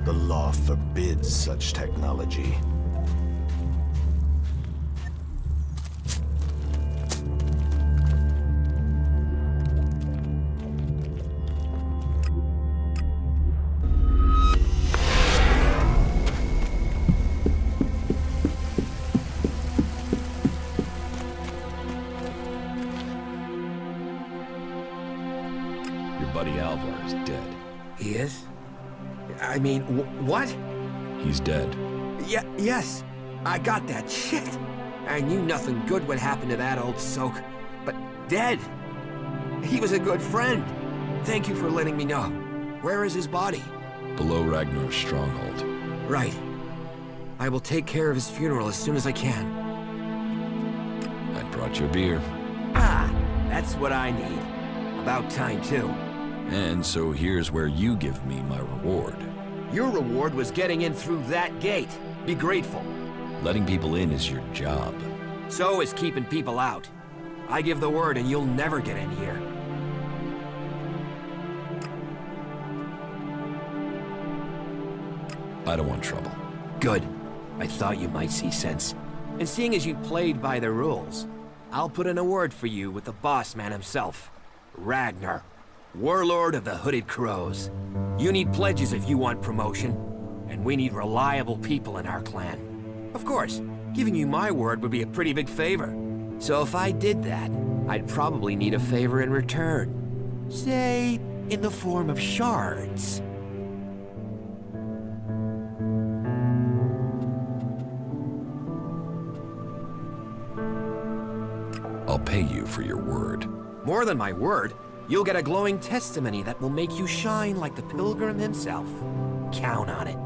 The law forbids such technology. He is? I mean, what? He's dead. Yes. I got that. Shit. I knew nothing good would happen to that old soak. But dead. He was a good friend. Thank you for letting me know. Where is his body? Below Ragnar's stronghold. Right. I will take care of his funeral as soon as I can. I brought you a beer. Ah, that's what I need. About time, too. And so here's where you give me my reward. Your reward was getting in through that gate. Be grateful. Letting people in is your job. So is keeping people out. I give the word and you'll never get in here. I don't want trouble. Good. I thought you might see sense. And seeing as you played by the rules, I'll put in a word for you with the boss man himself, Ragnar. Warlord of the Hooded Crows. You need pledges if you want promotion, and we need reliable people in our clan. Of course, giving you my word would be a pretty big favor. So if I did that, I'd probably need a favor in return. Say, in the form of shards. I'll pay you for your word. More than my word. You'll get a glowing testimony that will make you shine like the pilgrim himself. Count on it.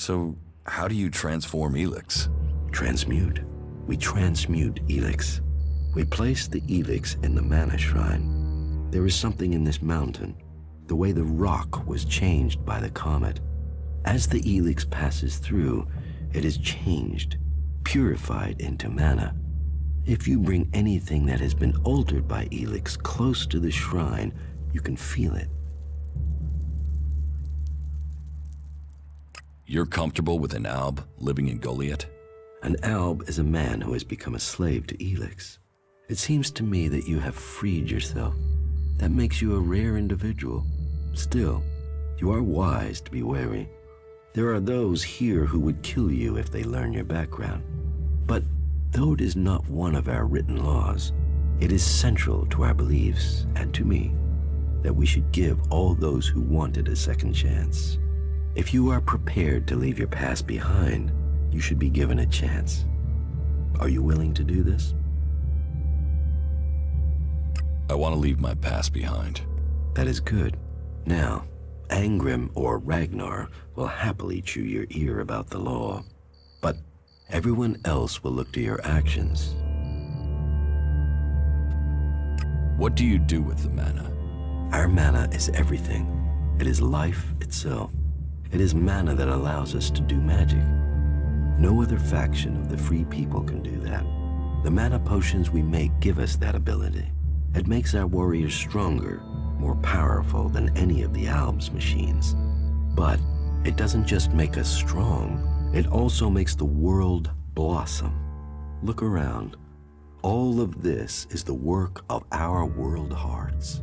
So, how do you transform ELEX? Transmute. We transmute ELEX. We place the ELEX in the mana shrine. There is something in this mountain, the way the rock was changed by the comet. As the ELEX passes through, it is changed, purified into mana. If you bring anything that has been altered by ELEX close to the shrine, you can feel it. You're comfortable with an Alb living in Goliath? An Alb is a man who has become a slave to ELEX. It seems to me that you have freed yourself. That makes you a rare individual. Still, you are wise to be wary. There are those here who would kill you if they learn your background. But though it is not one of our written laws, it is central to our beliefs and to me that we should give all those who want it a second chance. If you are prepared to leave your past behind, you should be given a chance. Are you willing to do this? I want to leave my past behind. That is good. Now, Angrim or Ragnar will happily chew your ear about the law, but everyone else will look to your actions. What do you do with the mana? Our mana is everything. It is life itself. It is mana that allows us to do magic. No other faction of the free people can do that. The mana potions we make give us that ability. It makes our warriors stronger, more powerful than any of the Alb's machines. But it doesn't just make us strong, it also makes the world blossom. Look around. all of this is the work of our world hearts.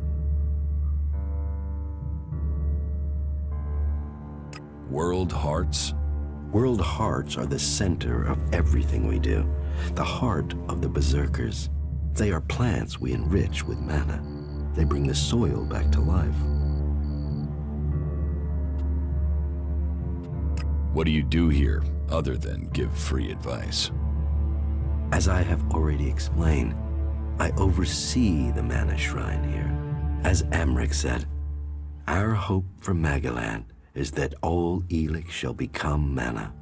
World hearts? World hearts are the center of everything we do, the heart of the berserkers. They are plants we enrich with mana. They bring the soil back to life. What do you do here, other than give free advice? As I have already explained, I oversee the mana shrine here. As Amric said, our hope for Magaland is that all ELEX shall become mana.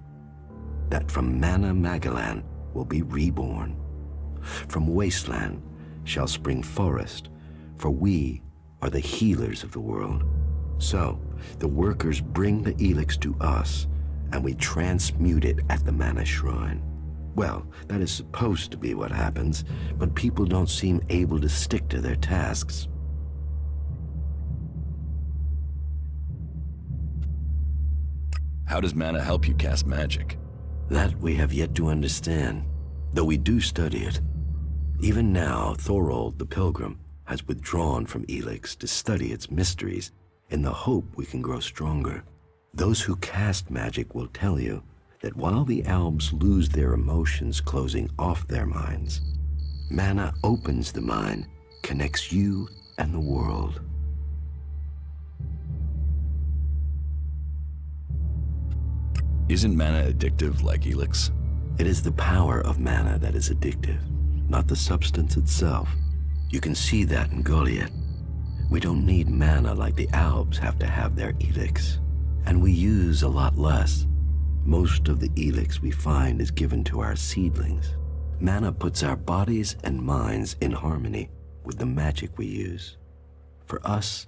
That from mana Magaland will be reborn. From wasteland shall spring forest, for we are the healers of the world. So, the workers bring the ELEX to us, and we transmute it at the mana shrine. Well, that is supposed to be what happens, but people don't seem able to stick to their tasks. How does mana help you cast magic? That we have yet to understand, though we do study it. Even now, Thorold the Pilgrim has withdrawn from ELEX to study its mysteries in the hope we can grow stronger. Those who cast magic will tell you that while the elves lose their emotions closing off their minds, mana opens the mind, connects you and the world. Isn't mana addictive like ELEX? It is the power of mana that is addictive, not the substance itself. You can see that in Goliath. We don't need mana like the Alps have to have their ELEX, and we use a lot less. Most of the ELEX we find is given to our seedlings. Mana puts our bodies and minds in harmony with the magic we use. For us,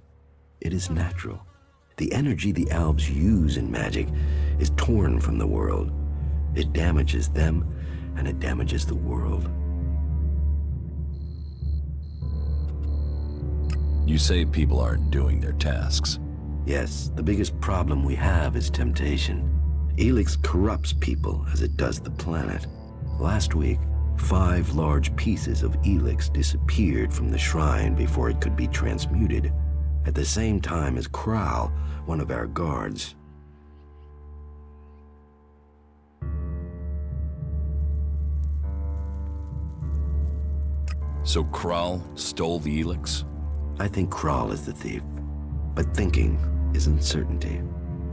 it is natural. The energy the Alps use in magic is torn from the world. It damages them, and it damages the world. You say people aren't doing their tasks. Yes, the biggest problem we have is temptation. ELEX corrupts people as it does the planet. Last week, 5 large pieces of ELEX disappeared from the shrine before it could be transmuted, at the same time as Kral, one of our guards. So Kral stole the ELEX? I think Kral is the thief, but thinking is uncertainty.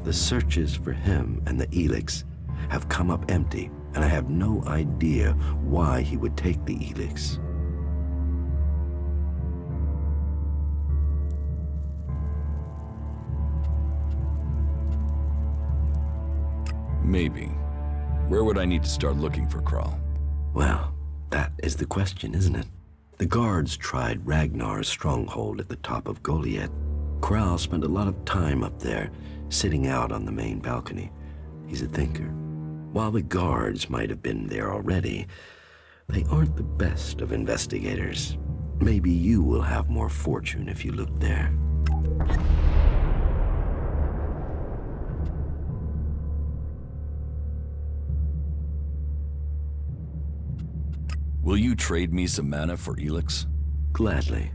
The searches for him and the ELEX have come up empty, and I have no idea why he would take the ELEX. Maybe. Where would I need to start looking for Kral? Well, that is the question, isn't it? The guards tried Ragnar's stronghold at the top of Goliath. Kral spent a lot of time up there, sitting out on the main balcony. He's a thinker. While the guards might have been there already, they aren't the best of investigators. Maybe you will have more fortune if you look there. Will you trade me some mana for ELEX? Gladly.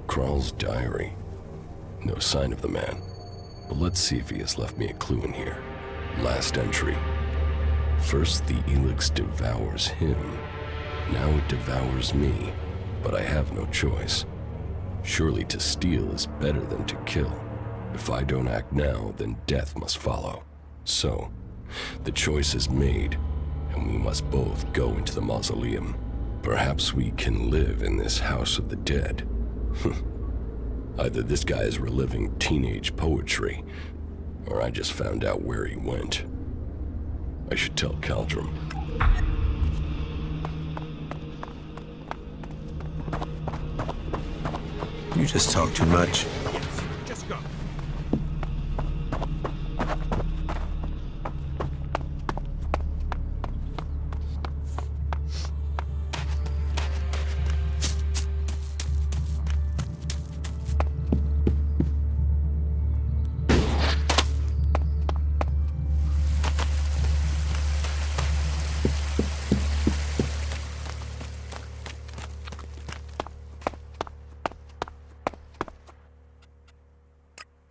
Kral's diary. No sign of the man. But let's see if he has left me a clue in here. Last entry. First the ELEX devours him. Now it devours me. But I have no choice. Surely to steal is better than to kill. If I don't act now, then death must follow. So, the choice is made, and we must both go into the mausoleum. Perhaps we can live in this house of the dead. Either this guy is reliving teenage poetry, or I just found out where he went. I should tell Caldrum. You just talk too much. Just go.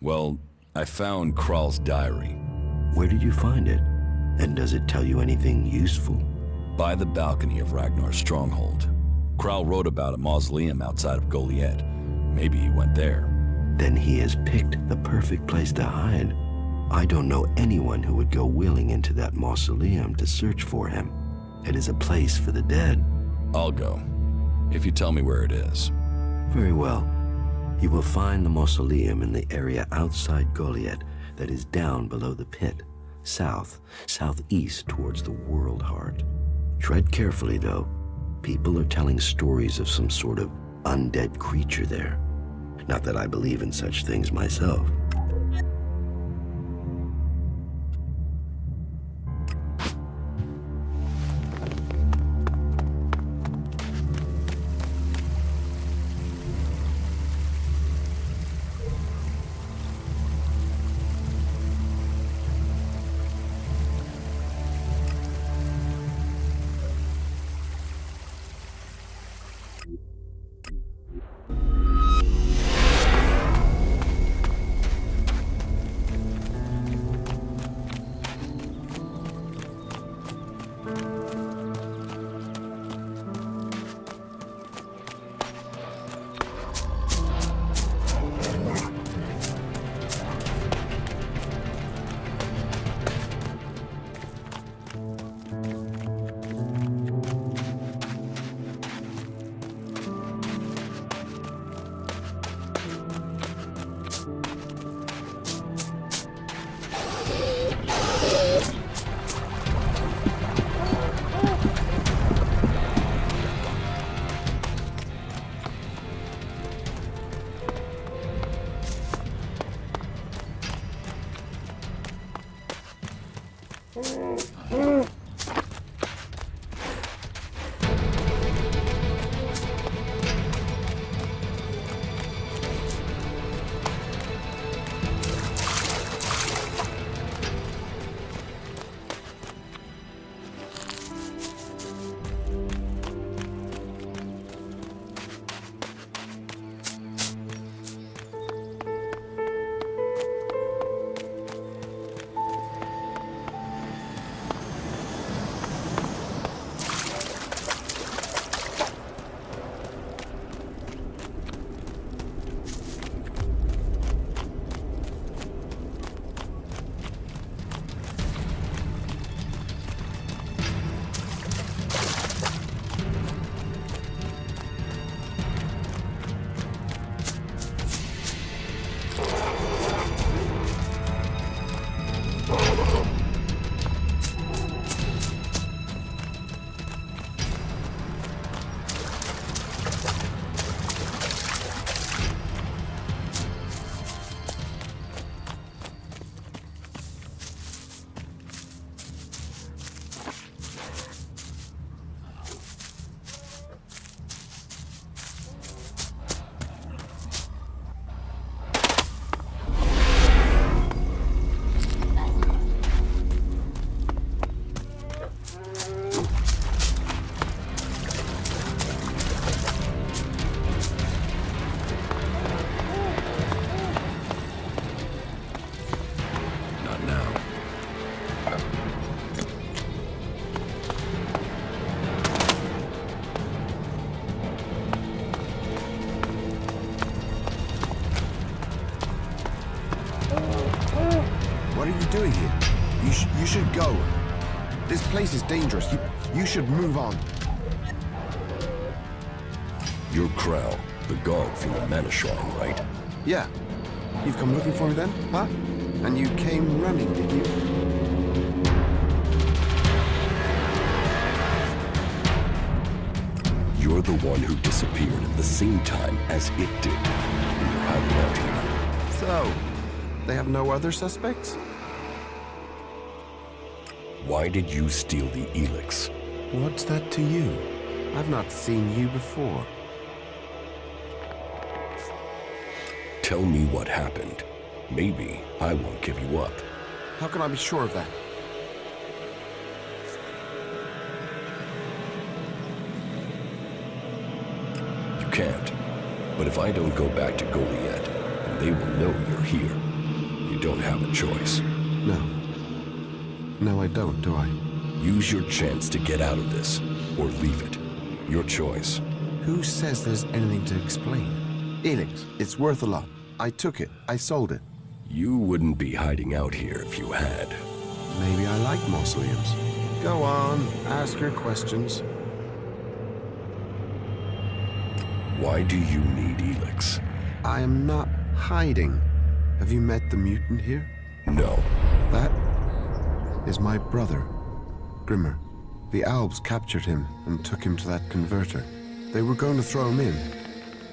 Well, I found Kral's diary. Where did you find it? And does it tell you anything useful? By the balcony of Ragnar's stronghold. Kral wrote about a mausoleum outside of Goliad. Maybe he went there. Then he has picked the perfect place to hide. I don't know anyone who would go willing into that mausoleum to search for him. It is a place for the dead. I'll go, if you tell me where it is. Very well. You will find the mausoleum in the area outside Goliad that is down below the pit, southeast towards the world heart. Tread carefully, though. People are telling stories of some sort of undead creature there. Not that I believe in such things myself. What are you doing here? You should go. This place is dangerous. You should move on. You're Kral, the guard from the Mana Shrine, right? Yeah. You've come looking for me then, huh? And you came running, did you? You're the one who disappeared at the same time as it did. And you're hiding out here. So, they have no other suspects? Why did you steal the ELEX? What's that to you? I've not seen you before. Tell me what happened. Maybe I won't give you up. How can I be sure of that? You can't. But if I don't go back to Goliath, then they will know you're here. You don't have a choice. No. No, I don't, do I? Use your chance to get out of this, or leave it. Your choice. Who says there's anything to explain? ELEX, it's worth a lot. I took it. I sold it. You wouldn't be hiding out here if you had. Maybe I like mausoleums. Go on, ask your questions. Why do you need ELEX? I am not hiding. Have you met the mutant here? No. That is my brother, Grimmer. The Alps captured him and took him to that converter. They were going to throw him in.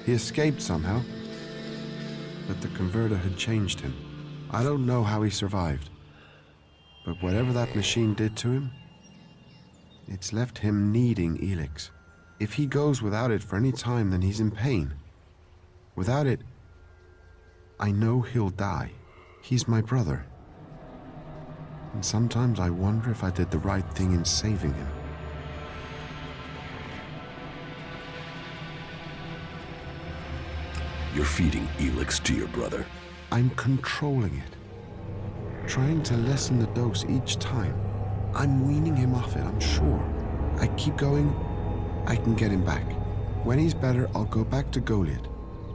He escaped somehow, but the converter had changed him. I don't know how he survived, but whatever that machine did to him, it's left him needing ELEX. If he goes without it for any time, then he's in pain. Without it, I know he'll die. He's my brother. And sometimes I wonder if I did the right thing in saving him. You're feeding ELEX to your brother. I'm controlling it. Trying to lessen the dose each time. I'm weaning him off it, I'm sure. I keep going, I can get him back. When he's better, I'll go back to Goliath.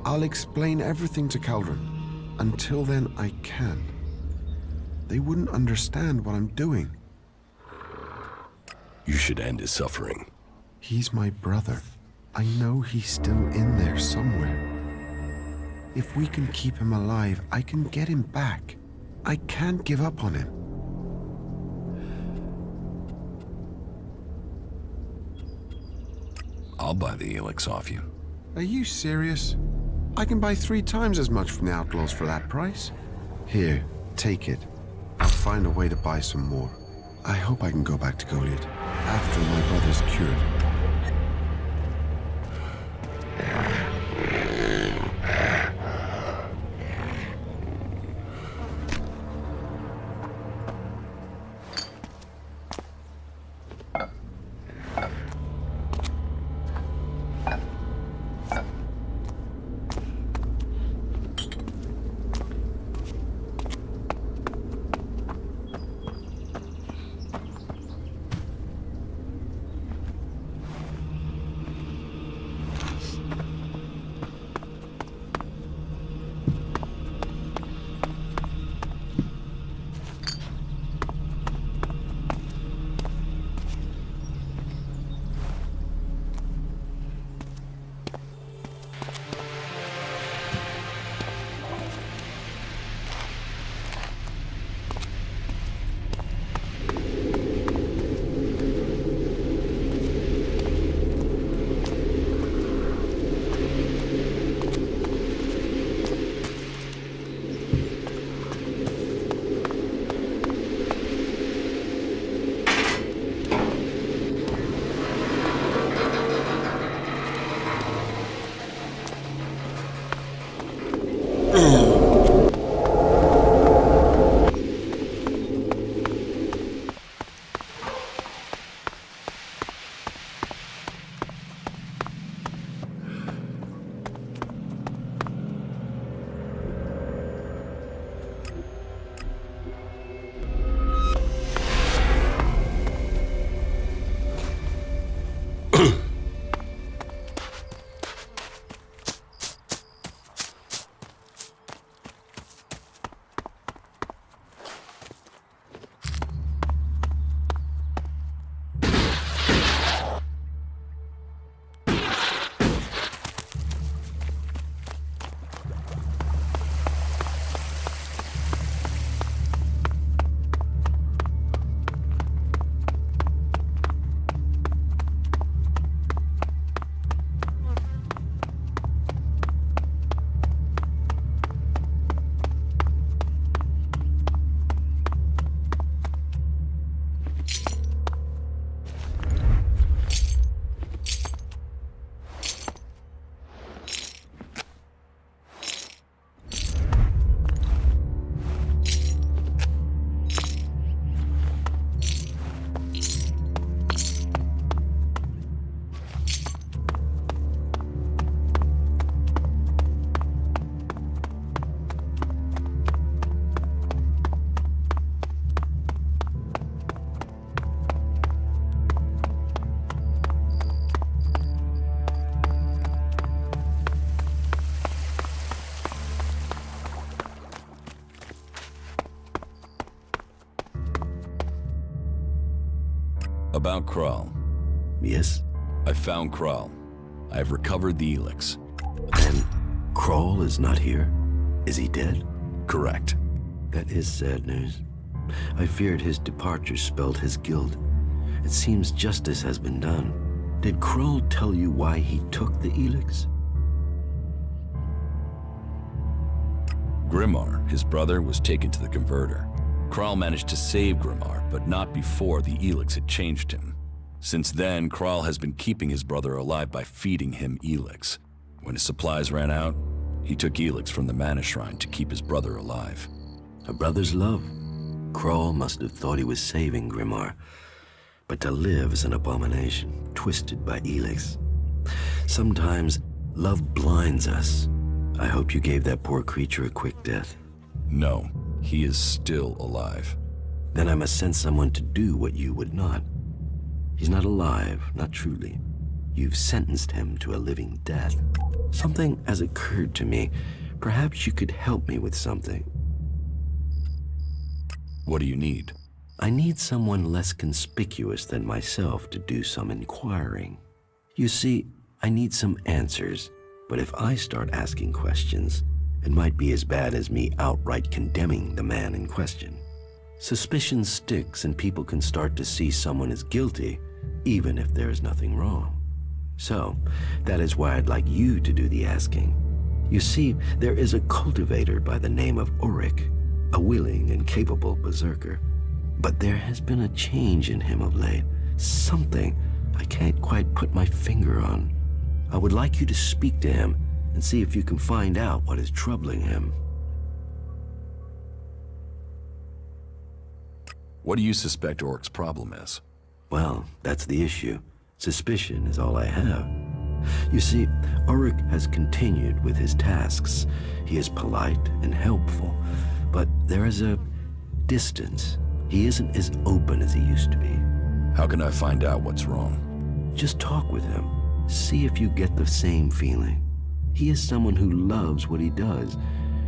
I'll explain everything to Caldron. Until then, I can't. They wouldn't understand what I'm doing. You should end his suffering. He's my brother. I know he's still in there somewhere. If we can keep him alive, I can get him back. I can't give up on him. I'll buy the ELEX off you. Are you serious? I can buy 3 times as much from the Outlaws for that price. Here, take it. I'll find a way to buy some more. I hope I can go back to Goliath after my brother's cured. About Kral. Yes? I found Kral. I have recovered the ELEX. And Kral is not here? Is he dead? Correct. That is sad news. I feared his departure spelled his guilt. It seems justice has been done. Did Kral tell you why he took the ELEX? Grimmar, his brother, was taken to the converter. Kral managed to save Grimmar, but not before the ELEX had changed him. Since then, Kral has been keeping his brother alive by feeding him ELEX. When his supplies ran out, he took ELEX from the Mana Shrine to keep his brother alive. A brother's love. Kral must have thought he was saving Grimmar. But to live is an abomination, twisted by ELEX. Sometimes love blinds us. I hope you gave that poor creature a quick death. No, he is still alive. Then I must send someone to do what you would not. He's not alive, not truly. You've sentenced him to a living death. Something has occurred to me. Perhaps you could help me with something. What do you need? I need someone less conspicuous than myself to do some inquiring. You see, I need some answers, but if I start asking questions, it might be as bad as me outright condemning the man in question. Suspicion sticks and people can start to see someone as guilty, even if there is nothing wrong. So, that is why I'd like you to do the asking. You see, there is a cultivator by the name of Ulrich, a willing and capable berserker. But there has been a change in him of late. Something I can't quite put my finger on. I would like you to speak to him and see if you can find out what is troubling him. What do you suspect Oric's problem is? Well, that's the issue. Suspicion is all I have. You see, Ulrich has continued with his tasks. He is polite and helpful, but there is a distance. He isn't as open as he used to be. How can I find out what's wrong? Just talk with him. See if you get the same feeling. He is someone who loves what he does.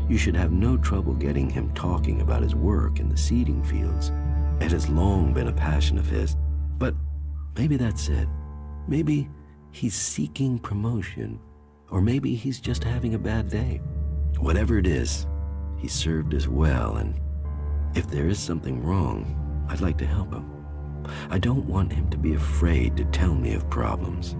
You should have no trouble getting him talking about his work in the seeding fields. It has long been a passion of his. But maybe that's it. Maybe he's seeking promotion. Or maybe he's just having a bad day. Whatever it is, he served us well, and if there is something wrong, I'd like to help him. I don't want him to be afraid to tell me of problems.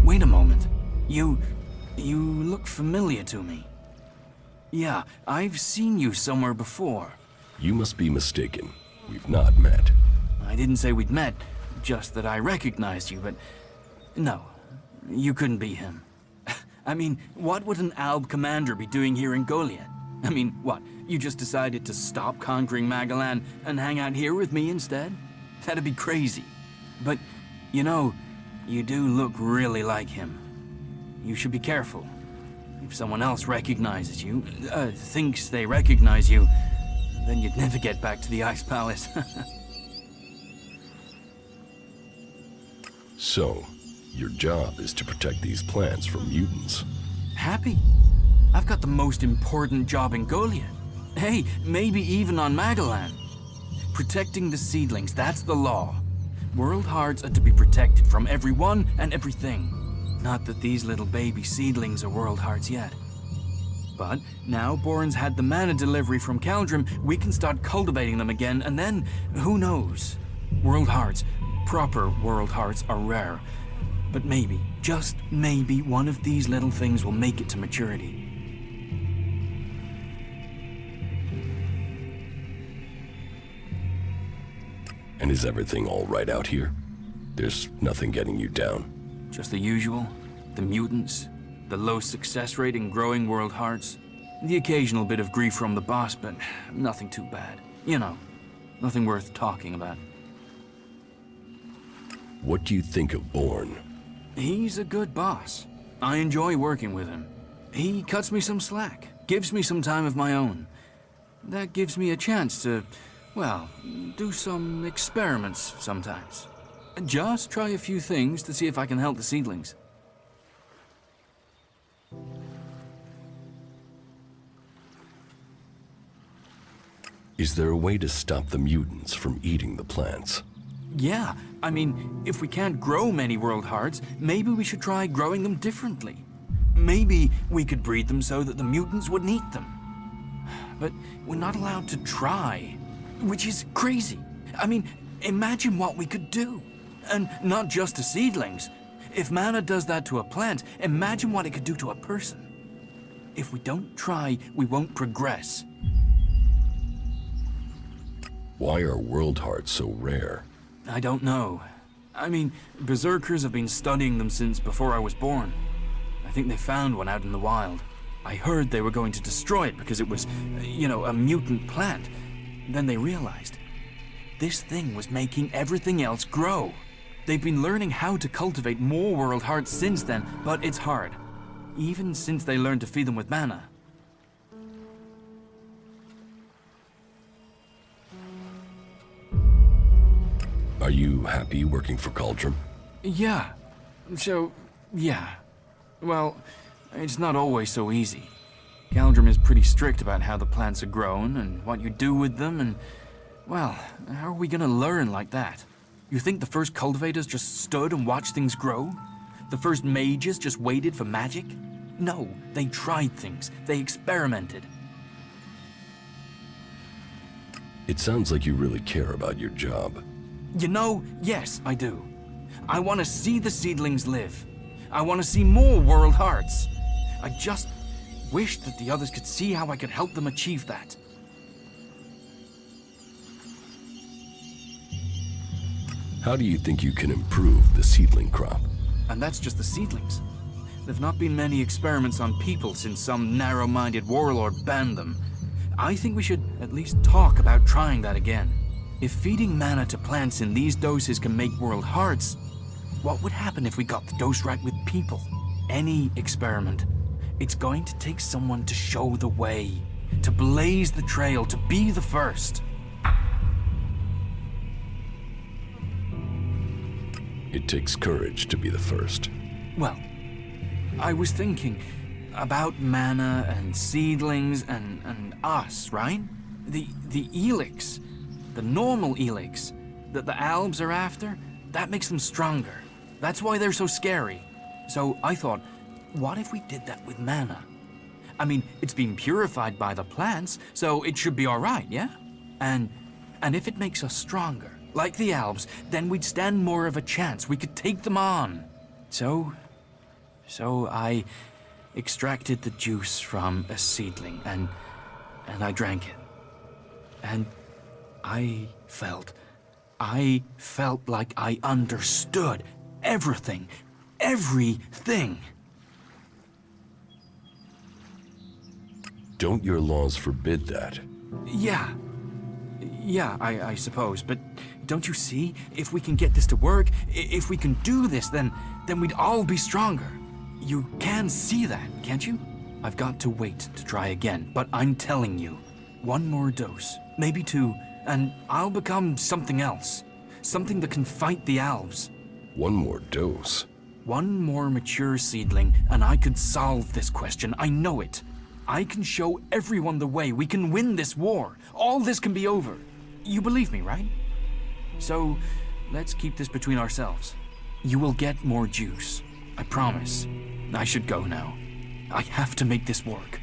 Wait a moment. You look familiar to me. Yeah, I've seen you somewhere before. You must be mistaken. We've not met. I didn't say we'd met, just that I recognized you, but no, you couldn't be him. I mean, what would an Alb commander be doing here in Goliath? I mean, what, you just decided to stop conquering Magalan and hang out here with me instead? That'd be crazy. But, you know, you do look really like him. You should be careful. If someone else recognizes you, thinks they recognize you, then you'd never get back to the Ice Palace. So, your job is to protect these plants from mutants. Happy? I've got the most important job in Goliath. Hey, maybe even on Magalan. Protecting the seedlings, that's the law. World hearts are to be protected from everyone and everything. Not that these little baby seedlings are world hearts yet. But now Boren's had the mana delivery from Kaldrim, we can start cultivating them again, and then, who knows? World hearts, proper world hearts, are rare. But maybe, just maybe, one of these little things will make it to maturity. And is everything all right out here? There's nothing getting you down? Just the usual. The mutants, the low success rate in growing world hearts, the occasional bit of grief from the boss, but nothing too bad. You know, nothing worth talking about. What do you think of Bourne? He's a good boss. I enjoy working with him. He cuts me some slack, gives me some time of my own. That gives me a chance to, well, do some experiments sometimes. Just try a few things to see if I can help the seedlings. Is there a way to stop the mutants from eating the plants? Yeah, I mean, if we can't grow many world hearts, maybe we should try growing them differently. Maybe we could breed them so that the mutants wouldn't eat them. But we're not allowed to try, which is crazy. I mean, imagine what we could do. And not just to seedlings. If mana does that to a plant, imagine what it could do to a person. If we don't try, we won't progress. Why are world hearts so rare? I don't know. I mean, berserkers have been studying them since before I was born. I think they found one out in the wild. I heard they were going to destroy it because it was, you know, a mutant plant. Then they realized this thing was making everything else grow. They've been learning how to cultivate more world hearts since then, but it's hard. Even since they learned to feed them with mana. Are you happy working for Cauldron? Yeah. Yeah. Well, it's not always so easy. Caldrum is pretty strict about how the plants are grown and what you do with them and, well, how are we gonna learn like that? You think the first cultivators just stood and watched things grow? The first mages just waited for magic? No, they tried things. They experimented. It sounds like you really care about your job. You know, yes, I do. I want to see the seedlings live. I want to see more world hearts. I just wish that the others could see how I could help them achieve that. How do you think you can improve the seedling crop? And that's just the seedlings. There've not been many experiments on people since some narrow-minded warlord banned them. I think we should at least talk about trying that again. If feeding mana to plants in these doses can make world hearts, what would happen if we got the dose right with people? Any experiment. It's going to take someone to show the way, to blaze the trail, to be the first. It takes courage to be the first. Well, I was thinking about mana and seedlings and us, right? The ELEX, the normal ELEX that the Albs are after, that makes them stronger. That's why they're so scary. So I thought, what if we did that with mana? I mean, it's been purified by the plants, so it should be all right, yeah? And if it makes us stronger, like the Albs, then we'd stand more of a chance. We could take them on. So I extracted the juice from a seedling and I drank it. And I felt like I understood everything. Don't your laws forbid that? Yeah, I suppose, but don't you see? If we can get this to work, if we can do this, then we'd all be stronger. You can see that, can't you? I've got to wait to try again, but I'm telling you, one more dose, maybe two, and I'll become something else. Something that can fight the Albs. One more dose? One more mature seedling, and I could solve this question. I know it. I can show everyone the way. We can win this war. All this can be over. You believe me, right? So, let's keep this between ourselves. You will get more juice. I promise. I should go now. I have to make this work.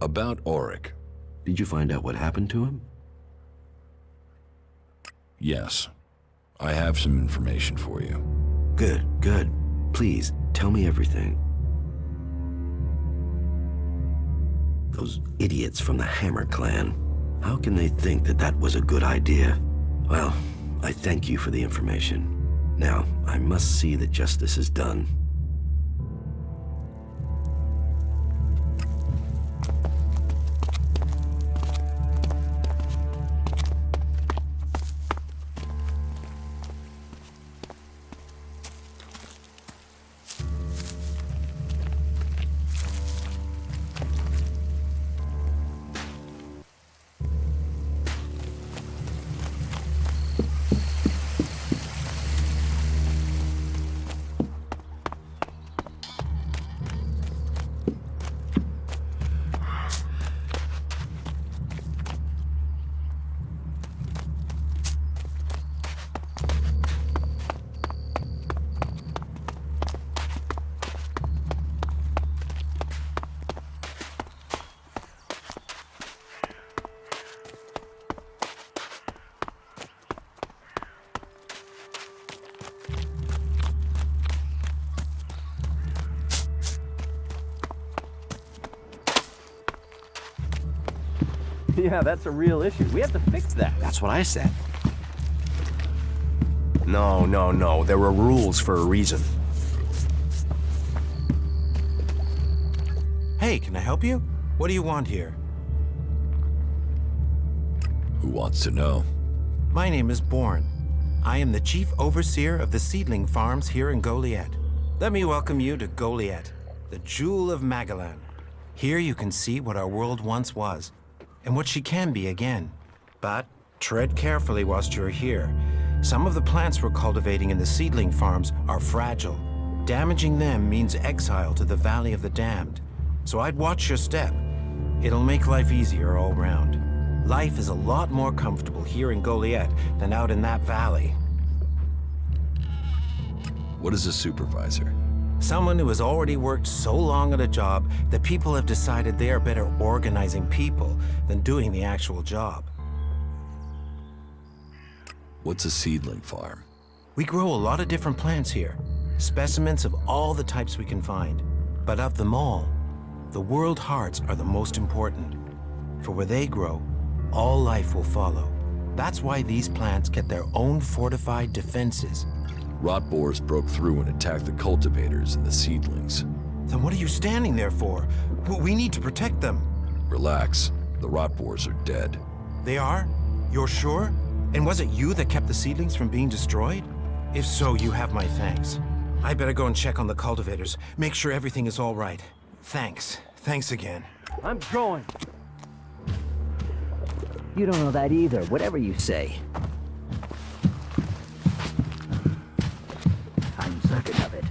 About Auric. Did you find out what happened to him? Yes. I have some information for you. Good, good. Please, tell me everything. Those idiots from the Hammer Clan. How can they think that that was a good idea? Well, I thank you for the information. Now, I must see that justice is done. Yeah, that's a real issue. We have to fix that. That's what I said. No. There were rules for a reason. Hey, can I help you? What do you want here? Who wants to know? My name is Bourne. I am the chief overseer of the seedling farms here in Goliad. Let me welcome you to Goliad, the jewel of Magellan. Here you can see what our world once was, and what she can be again. But tread carefully whilst you're here. Some of the plants we're cultivating in the seedling farms are fragile. Damaging them means exile to the Valley of the Damned. So I'd watch your step. It'll make life easier all round. Life is a lot more comfortable here in Goliad than out in that valley. What is a supervisor? Someone who has already worked so long at a job that people have decided they are better organizing people than doing the actual job. What's a seedling farm? We grow a lot of different plants here, specimens of all the types we can find. But of them all, the world hearts are the most important. For where they grow, all life will follow. That's why these plants get their own fortified defenses. Rot boars broke through and attacked the cultivators and the seedlings. Then what are you standing there for? We need to protect them. Relax. The rot boars are dead. They are? You're sure? And was it you that kept the seedlings from being destroyed? If so, you have my thanks. I better go and check on the cultivators, make sure everything is all right. Thanks. Thanks again. I'm going. You don't know that either, whatever you say. I'm certain of it.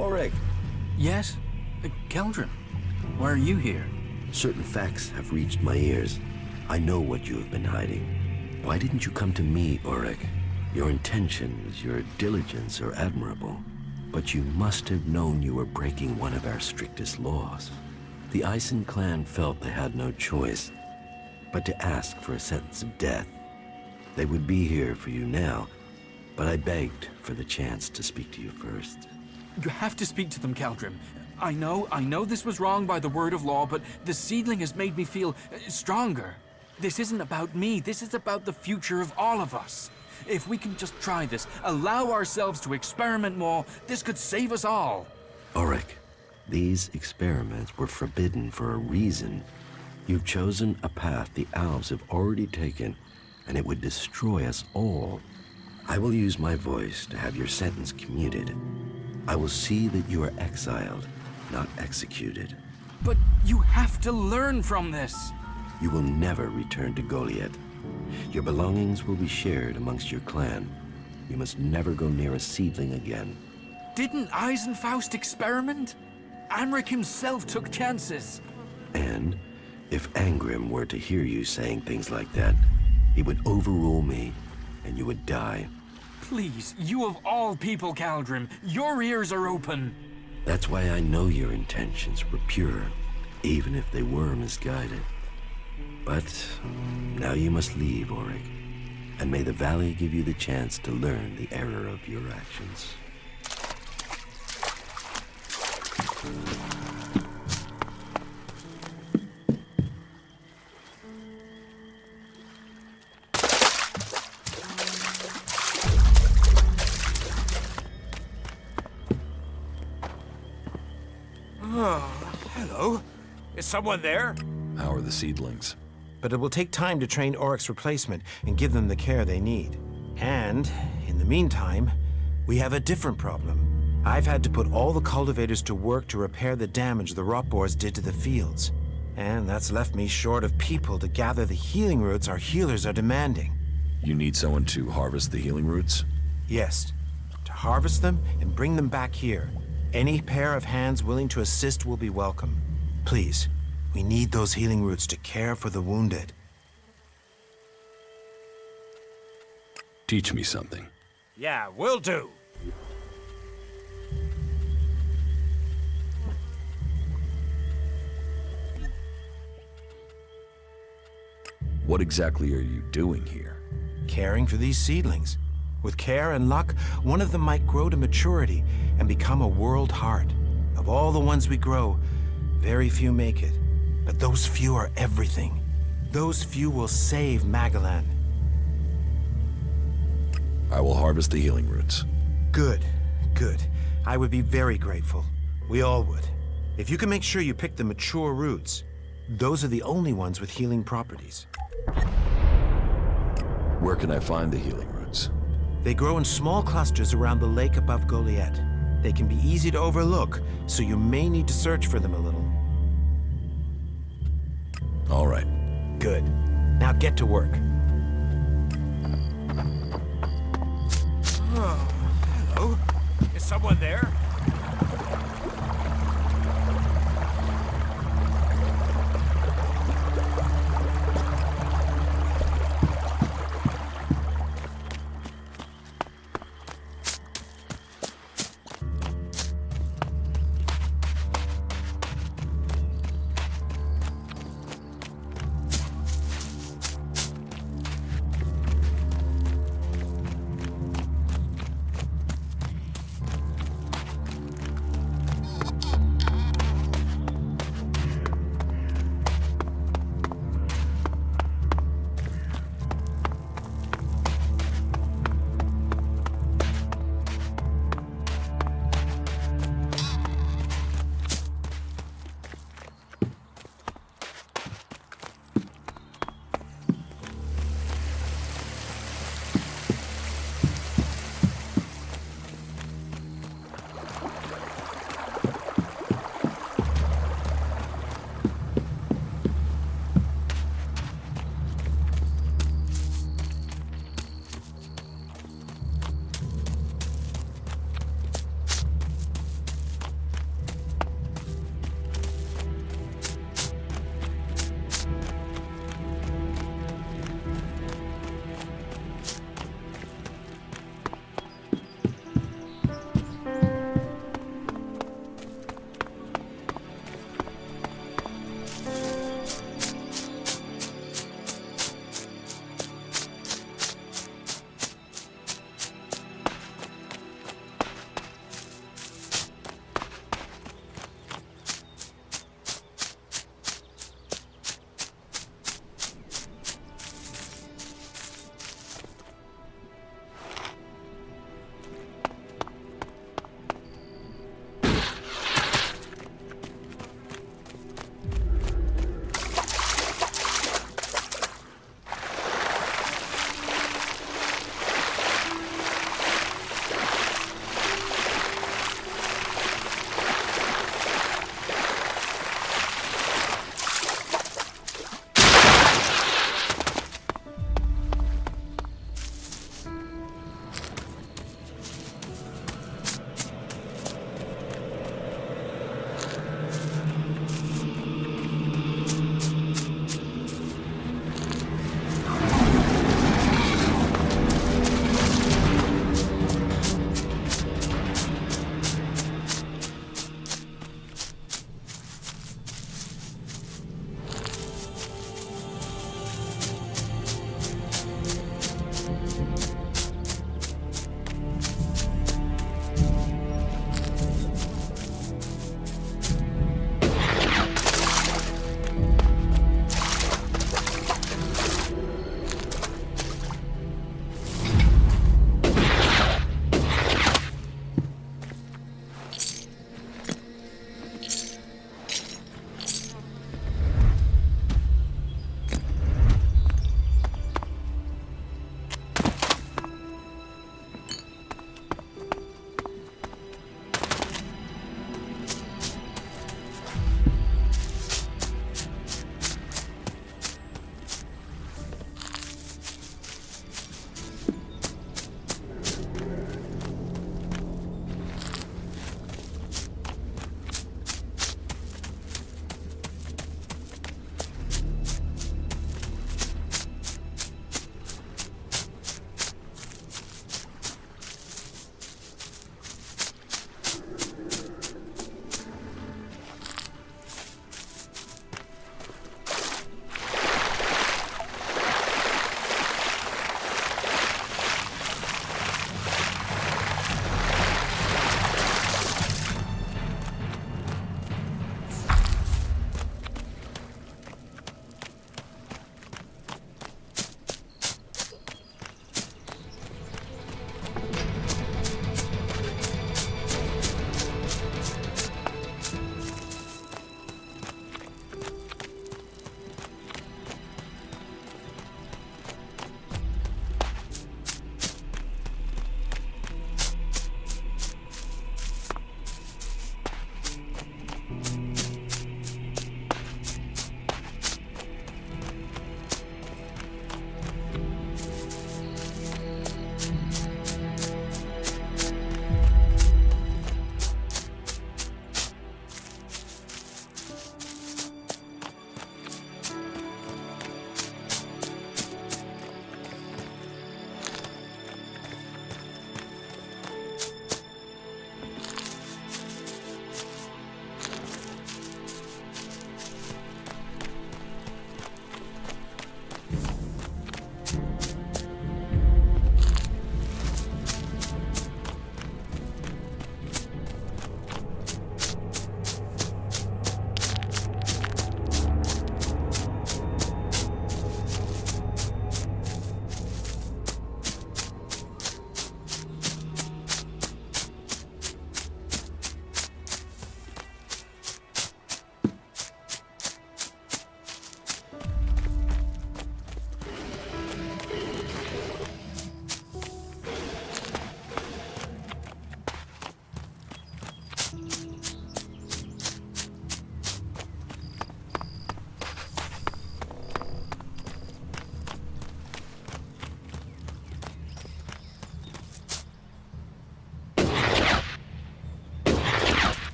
Auric, Yes? Keldrim, why are you here? certain facts have reached my ears. I know what you have been hiding. Why didn't you come to me, Auric? Your intentions, your diligence are admirable. But you must have known you were breaking one of our strictest laws. The Ison clan felt they had no choice but to ask for a sentence of death. They would be here for you now, but I begged for the chance to speak to you first. You have to speak to them, Keldrim. I know this was wrong by the word of law, but the seedling has made me feel stronger. This isn't about me, this is about the future of all of us. If we can just try this, allow ourselves to experiment more, this could save us all. Ulrich, these experiments were forbidden for a reason. You've chosen a path the Alves have already taken, and it would destroy us all. I will use my voice to have your sentence commuted. I will see that you are exiled, not executed. But you have to learn from this. You will never return to Goliath. Your belongings will be shared amongst your clan. You must never go near a seedling again. Didn't Eisenfaust experiment? Amric himself took chances. And if Angrim were to hear you saying things like that, he would overrule me, and you would die. Please, you of all people, Kaldrim, your ears are open. That's why I know your intentions were pure, even if they were misguided. But now you must leave, Ulrich, and may the Valley give you the chance to learn the error of your actions. Hello? Is someone there? How are the seedlings? But it will take time to train Oryx's replacement and give them the care they need. And, in the meantime, we have a different problem. I've had to put all the cultivators to work to repair the damage the rot boars did to the fields. And that's left me short of people to gather the healing roots our healers are demanding. You need someone to harvest the healing roots? Yes, to harvest them and bring them back here. Any pair of hands willing to assist will be welcome. Please, we need those healing roots to care for the wounded. Teach me something. Yeah, will do. What exactly are you doing here? Caring for these seedlings. With care and luck, one of them might grow to maturity and become a world heart. Of all the ones we grow, very few make it. But those few are everything. Those few will save Magalan. I will harvest the healing roots. Good, good. I would be very grateful. We all would. If you can make sure you pick the mature roots, those are the only ones with healing properties. Where can I find the healing roots? They grow in small clusters around the lake above Goliath. They can be easy to overlook, so you may need to search for them a little. All right. Good. Now get to work. Oh, hello? Is someone there?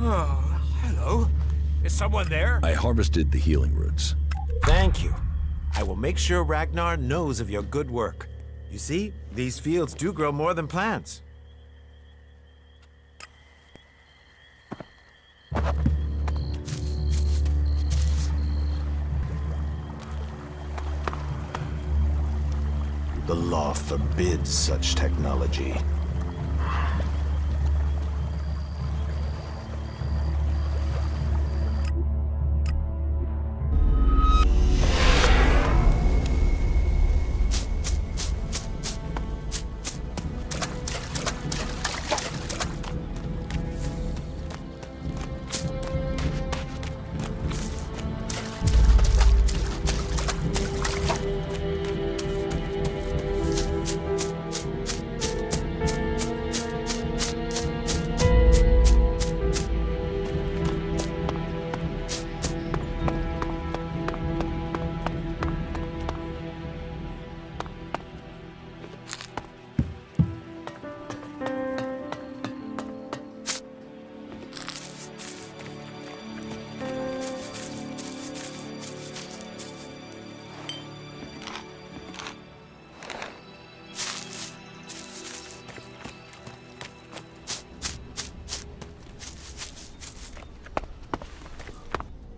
Oh, hello. Is someone there? I harvested the healing roots. Thank you. I will make sure Ragnar knows of your good work. You see, these fields do grow more than plants. The law forbids such technology.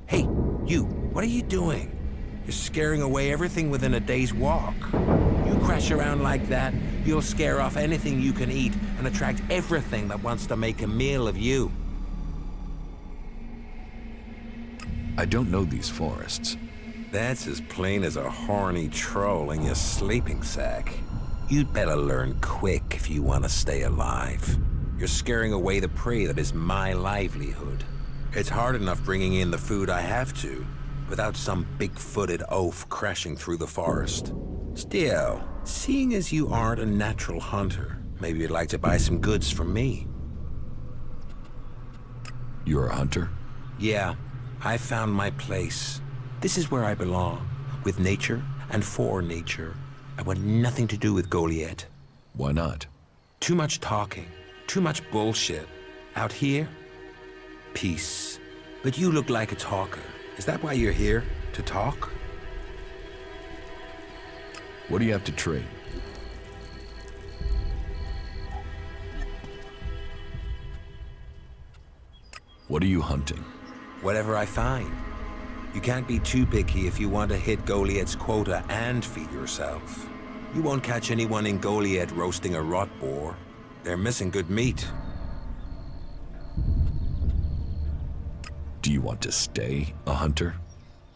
Hey, you, what are you doing? You're scaring away everything within a day's walk. You crash around like that, you'll scare off anything you can eat and attract everything that wants to make a meal of you. I don't know these forests. That's as plain as a horny troll in your sleeping sack. You'd better learn quick if you want to stay alive. You're scaring away the prey that is my livelihood. It's hard enough bringing in the food I have to, without some big-footed oaf crashing through the forest. Still, seeing as you aren't a natural hunter, maybe you'd like to buy some goods from me. You're a hunter? Yeah, I found my place. This is where I belong, with nature and for nature. I want nothing to do with Goliath. Why not? Too much talking, too much bullshit. Out here, peace. But you look like a talker. Is that why you're here? To talk? What do you have to trade? What are you hunting? Whatever I find. You can't be too picky if you want to hit Goliath's quota and feed yourself. You won't catch anyone in Goliath roasting a rot boar. They're missing good meat. Do you want to stay a hunter?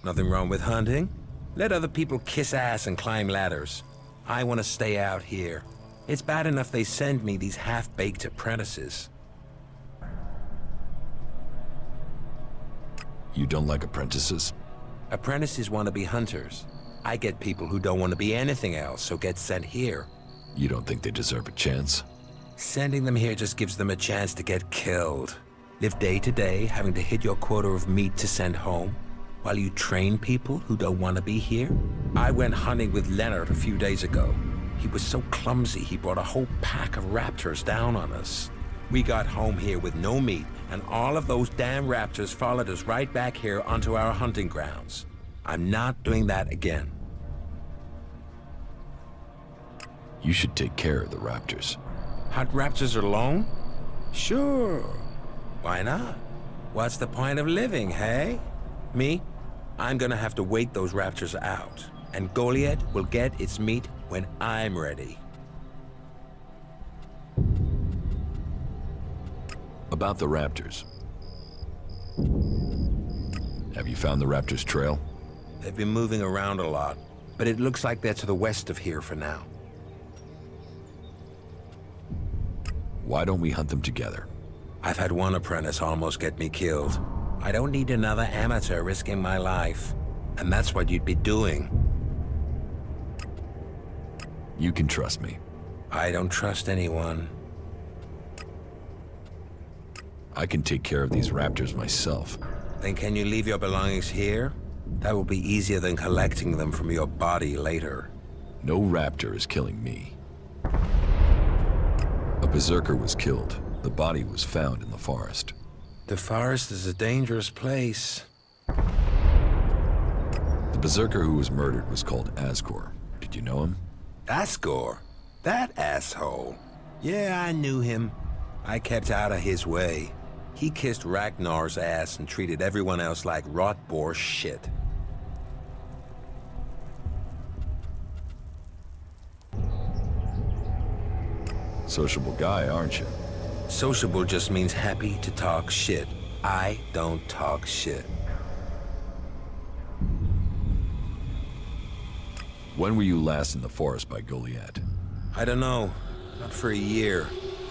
Nothing wrong with hunting. Let other people kiss ass and climb ladders. I want to stay out here. It's bad enough they send me these half-baked apprentices. You don't like apprentices? Apprentices want to be hunters. I get people who don't want to be anything else, so get sent here. You don't think they deserve a chance? Sending them here just gives them a chance to get killed. Live day to day, having to hit your quota of meat to send home, while you train people who don't want to be here? I went hunting with Leonard a few days ago. He was so clumsy, he brought a whole pack of raptors down on us. We got home here with no meat, and all of those damn raptors followed us right back here onto our hunting grounds. I'm not doing that again. You should take care of the raptors. Hunt raptors alone? Sure. Why not? What's the point of living, hey? Me? I'm gonna have to wait those raptors out. And Goliath will get its meat when I'm ready. About the raptors. Have you found the raptors' trail? They've been moving around a lot, but it looks like they're to the west of here for now. Why don't we hunt them together? I've had one apprentice almost get me killed. I don't need another amateur risking my life. And that's what you'd be doing. You can trust me. I don't trust anyone. I can take care of these raptors myself. Then can you leave your belongings here? That will be easier than collecting them from your body later. No raptor is killing me. A berserker was killed. The body was found in the forest. The forest is a dangerous place. The berserker who was murdered was called Asgore. Did you know him? Asgore? That asshole? Yeah, I knew him. I kept out of his way. He kissed Ragnar's ass and treated everyone else like rot-bore shit. Sociable guy, aren't you? Sociable just means happy to talk shit. I don't talk shit. When were you last in the forest by Goliath? I don't know. Not for a year.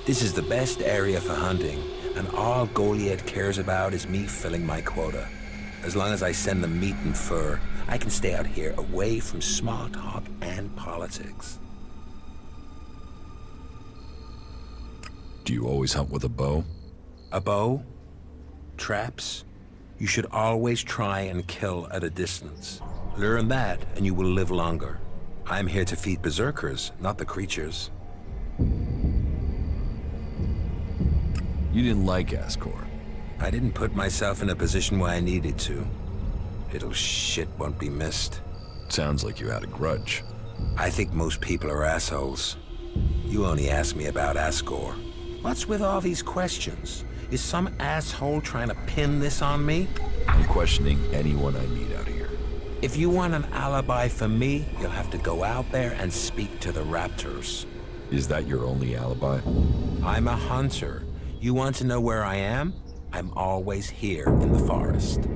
This is the best area for hunting, and all Goliath cares about is me filling my quota. As long as I send them meat and fur, I can stay out here away from small talk and politics. Do you always hunt with a bow? A bow? Traps? You should always try and kill at a distance. Learn that, and you will live longer. I'm here to feed berserkers, not the creatures. You didn't like Asgore. I didn't put myself in a position where I needed to. Little shit won't be missed. Sounds like you had a grudge. I think most people are assholes. You only asked me about Asgore. What's with all these questions? Is some asshole trying to pin this on me? I'm questioning anyone I meet out here. If you want an alibi for me, you'll have to go out there and speak to the raptors. Is that your only alibi? I'm a hunter. You want to know where I am? I'm always here in the forest.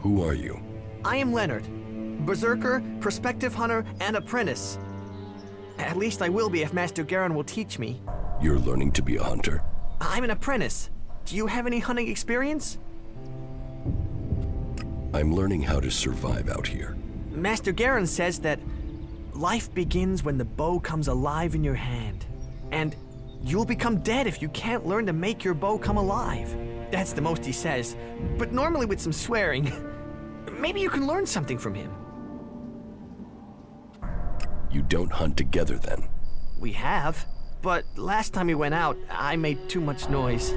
Who are you? I am Leonard. Berserker, prospective hunter, and apprentice. At least I will be if Master Garin will teach me. You're learning to be a hunter? I'm an apprentice. Do you have any hunting experience? I'm learning how to survive out here. Master Garin says that life begins when the bow comes alive in your hand. And you'll become dead if you can't learn to make your bow come alive. That's the most he says, but normally with some swearing. Maybe you can learn something from him. You don't hunt together then? We have, but last time we went out, I made too much noise.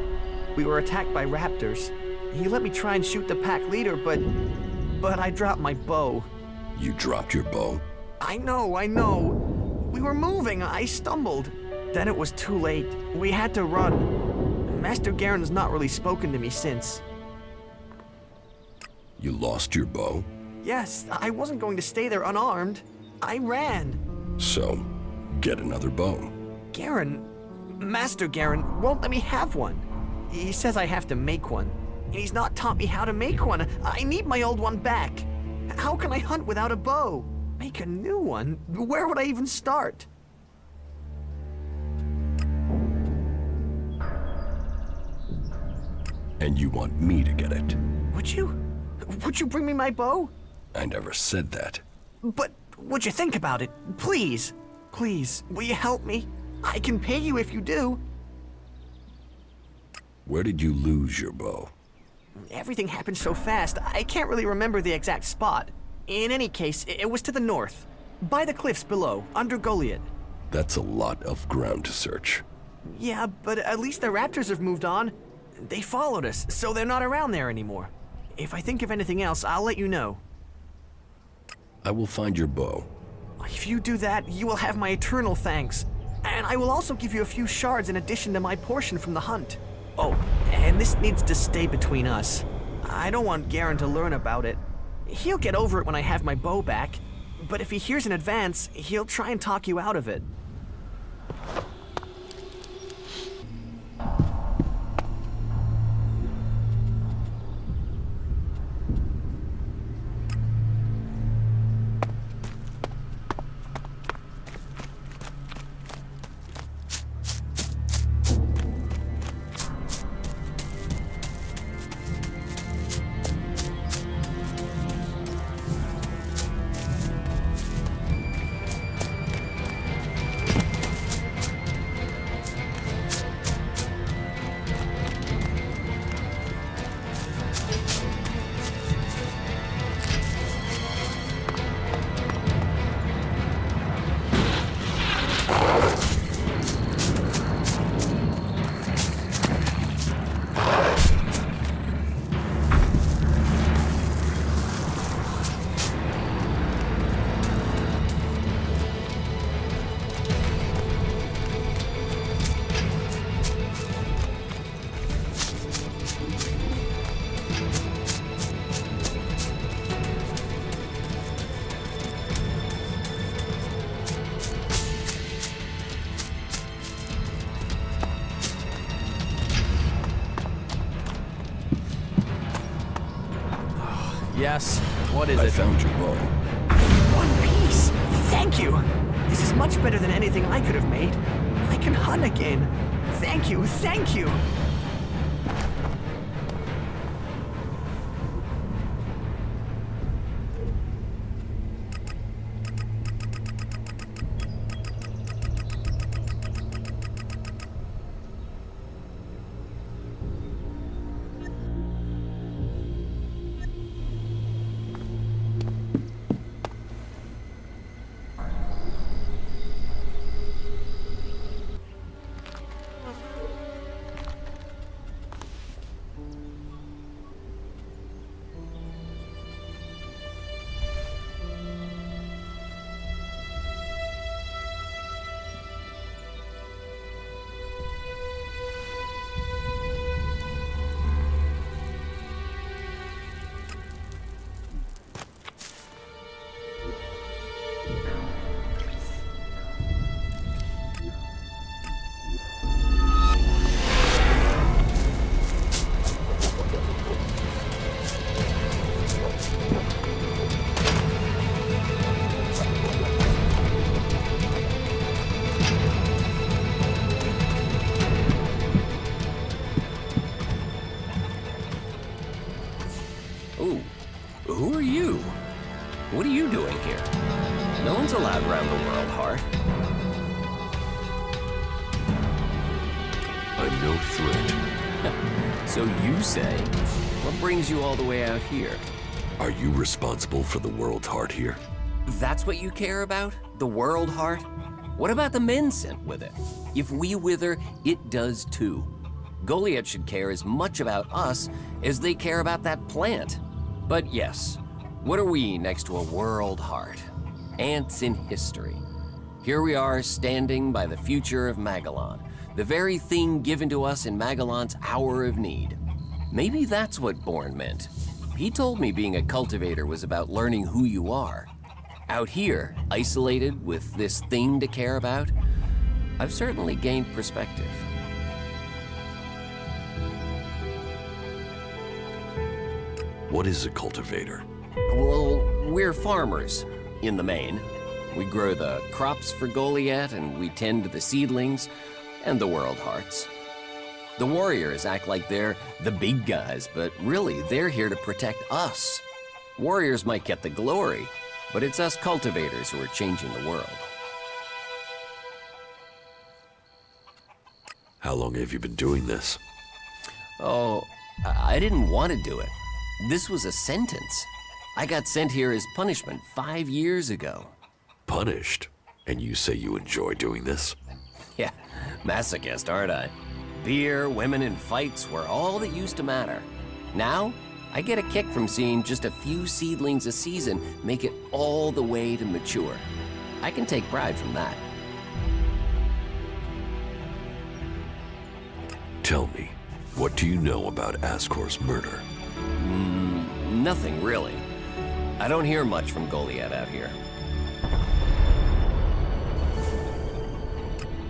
We were attacked by raptors. He let me try and shoot the pack leader, but I dropped my bow. You dropped your bow? I know. We were moving. I stumbled. Then it was too late. We had to run. Master Garen's not really spoken to me since. You lost your bow? Yes, I wasn't going to stay there unarmed. I ran. So, get another bow. Master Garen won't let me have one. He says I have to make one. And he's not taught me how to make one. I need my old one back. How can I hunt without a bow? Make a new one? Where would I even start? And you want me to get it? Would you? Would you bring me my bow? I never said that. But would you think about it? Please. Please, will you help me? I can pay you if you do. Where did you lose your bow? Everything happened so fast, I can't really remember the exact spot. In any case, it was to the north, by the cliffs below, under Goliath. That's a lot of ground to search. Yeah, but at least the raptors have moved on. They followed us, so they're not around there anymore. If I think of anything else, I'll let you know. I will find your bow. If you do that, you will have my eternal thanks. And I will also give you a few shards in addition to my portion from the hunt. Oh, and this needs to stay between us. I don't want Garen to learn about it. He'll get over it when I have my bow back, but if he hears in advance, he'll try and talk you out of it. Yes, what is it? I found your bow. One piece! Thank you! This is much better than anything I could have made. I can hunt again. Thank you, thank you! Who are you? What are you doing here? No one's allowed around the world, Hart. I'm no threat. So you say. What brings you all the way out here? Are you responsible for the world's heart here? That's what you care about? The world, Hart? What about the men sent with it? If we wither, it does too. Goliath should care as much about us as they care about that plant. But yes, what are we next to a world heart? Ants in history. Here we are standing by the future of Magellan, the very thing given to us in Magellan's hour of need. Maybe that's what Bourne meant. He told me being a cultivator was about learning who you are. Out here, isolated with this thing to care about, I've certainly gained perspective. What is a cultivator? Well, we're farmers, in the main. We grow the crops for Goliath, and we tend to the seedlings and the world hearts. The warriors act like they're the big guys, but really they're here to protect us. Warriors might get the glory, but it's us cultivators who are changing the world. How long have you been doing this? Oh, I didn't want to do it. This was a sentence. I got sent here as punishment 5 years ago. Punished? And you say you enjoy doing this? Yeah, masochist, aren't I? Beer, women, and fights were all that used to matter. Now, I get a kick from seeing just a few seedlings a season make it all the way to mature. I can take pride from that. Tell me, what do you know about Ascor's murder? Nothing really. I don't hear much from Goliath out here.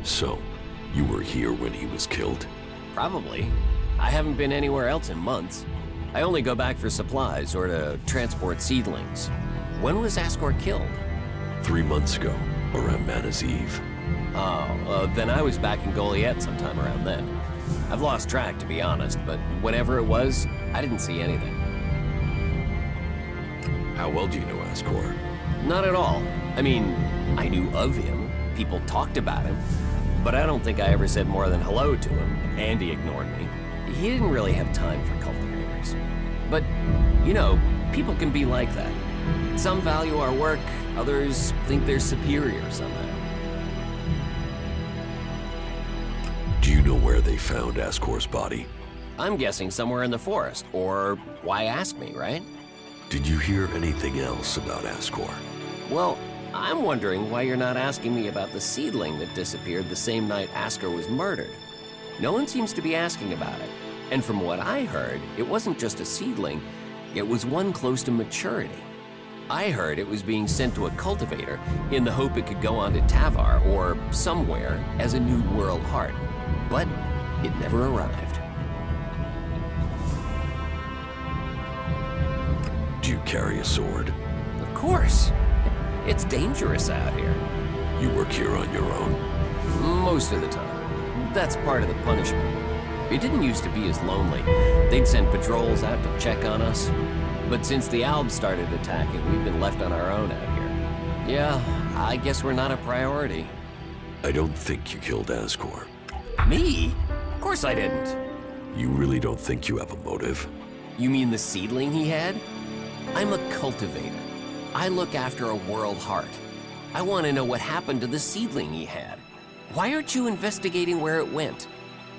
So, you were here when he was killed? Probably. I haven't been anywhere else in months. I only go back for supplies or to transport seedlings. When was Ascor killed? 3 months ago, around Mana's Eve. Oh, then I was back in Goliath sometime around then. I've lost track, to be honest, but whenever it was, I didn't see anything. How well do you know Ascor? Not at all. I mean, I knew of him. People talked about him. But I don't think I ever said more than hello to him, and he ignored me. He didn't really have time for cultivators. But, you know, people can be like that. Some value our work, others think they're superior somehow. Do you know where they found Ascor's body? I'm guessing somewhere in the forest, or why ask me, right? Did you hear anything else about Ascor? Well, I'm wondering why you're not asking me about the seedling that disappeared the same night Ascor was murdered. No one seems to be asking about it. And from what I heard, it wasn't just a seedling, it was one close to maturity. I heard it was being sent to a cultivator in the hope it could go on to Tavar or somewhere as a new world heart. But it never arrived. Do you carry a sword? Of course. It's dangerous out here. You work here on your own? Most of the time. That's part of the punishment. It didn't used to be as lonely. They'd send patrols out to check on us. But since the Albs started attacking, we've been left on our own out here. Yeah, I guess we're not a priority. I don't think you killed Ascor. Me? Of course I didn't. You really don't think you have a motive? You mean the seedling he had? I'm a cultivator. I look after a world heart. I want to know what happened to the seedling he had. Why aren't you investigating where it went?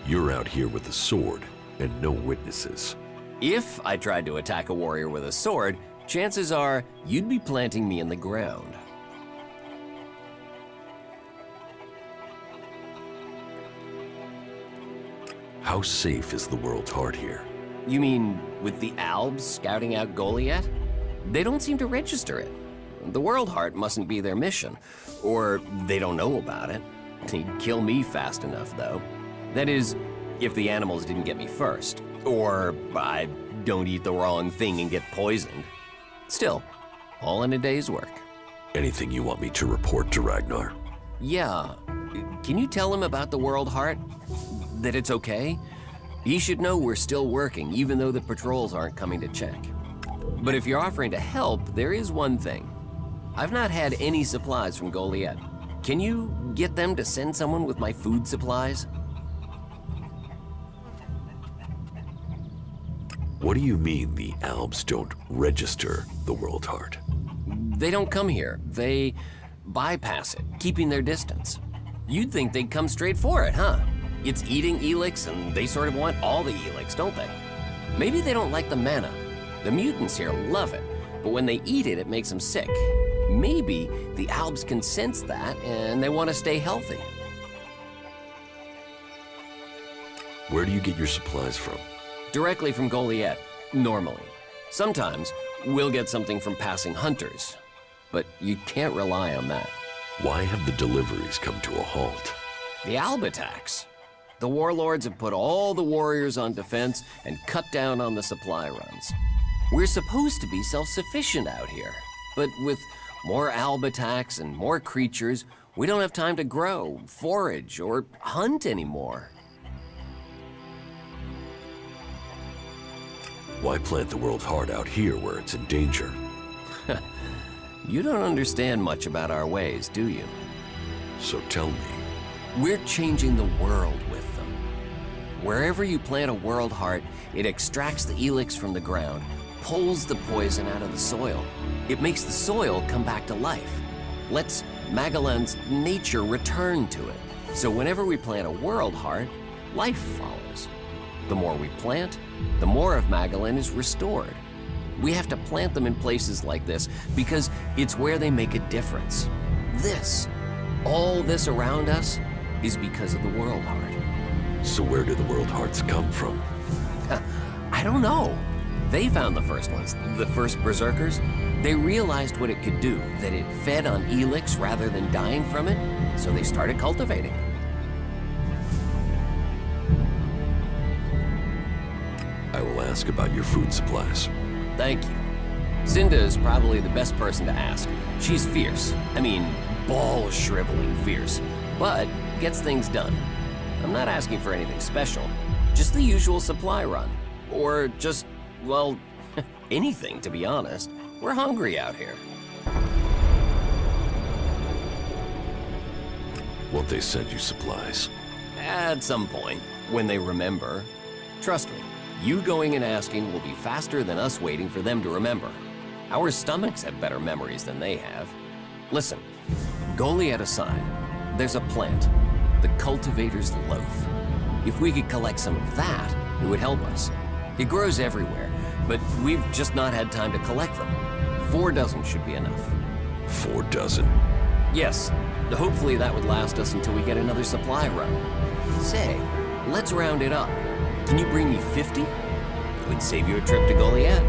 You're out here with a sword and no witnesses. If I tried to attack a warrior with a sword, chances are you'd be planting me in the ground. How safe is the world's heart here? You mean with the Albs scouting out Goliath? They don't seem to register it. The World Heart mustn't be their mission, or they don't know about it. They'd kill me fast enough, though. That is, if the animals didn't get me first, or I don't eat the wrong thing and get poisoned. Still, all in a day's work. Anything you want me to report to Ragnar? Yeah. Can you tell him about the World Heart? That it's okay? He should know we're still working, even though the patrols aren't coming to check. But if you're offering to help, there is one thing. I've not had any supplies from Goliath. Can you get them to send someone with my food supplies? What do you mean the Albs don't register the World Heart? They don't come here. They bypass it, keeping their distance. You'd think they'd come straight for it, huh? It's eating ELEX, and they sort of want all the ELEX, don't they? Maybe they don't like the mana. The mutants here love it, but when they eat it, it makes them sick. Maybe the Albs can sense that, and they want to stay healthy. Where do you get your supplies from? Directly from Goliath, normally. Sometimes, we'll get something from passing hunters, but you can't rely on that. Why have the deliveries come to a halt? The Alb attacks. The warlords have put all the warriors on defense and cut down on the supply runs. We're supposed to be self-sufficient out here, but with more Alb attacks and more creatures, we don't have time to grow, forage, or hunt anymore. Why plant the world's heart out here where it's in danger? You don't understand much about our ways, do you? So tell me. We're changing the world with them. Wherever you plant a world heart, it extracts the ELEX from the ground, pulls the poison out of the soil. It makes the soil come back to life. Lets Magellan's nature return to it. So whenever we plant a world heart, life follows. The more we plant, the more of Magellan is restored. We have to plant them in places like this because it's where they make a difference. All this around us, is because of the world heart. So where do the world hearts come from? I don't know. They found the first ones, the first berserkers. They realized what it could do, that it fed on ELEX rather than dying from it, so they started cultivating. I will ask about your food supplies. Thank you. Cinda is probably the best person to ask. She's fierce. I mean, ball-shriveling fierce, but gets things done. I'm not asking for anything special, just the usual supply run. Or just, well, anything, to be honest. We're hungry out here. Won't they send you supplies? At some point, when they remember. Trust me, you going and asking will be faster than us waiting for them to remember. Our stomachs have better memories than they have. Listen, Goliath aside, there's a plant, the cultivator's loaf. If we could collect some of that, it would help us. It grows everywhere, but we've just not had time to collect them. 4 dozen should be enough. 4 dozen? Yes, hopefully that would last us until we get another supply run. Say, let's round it up. Can you bring me 50? It would save you a trip to Goliath.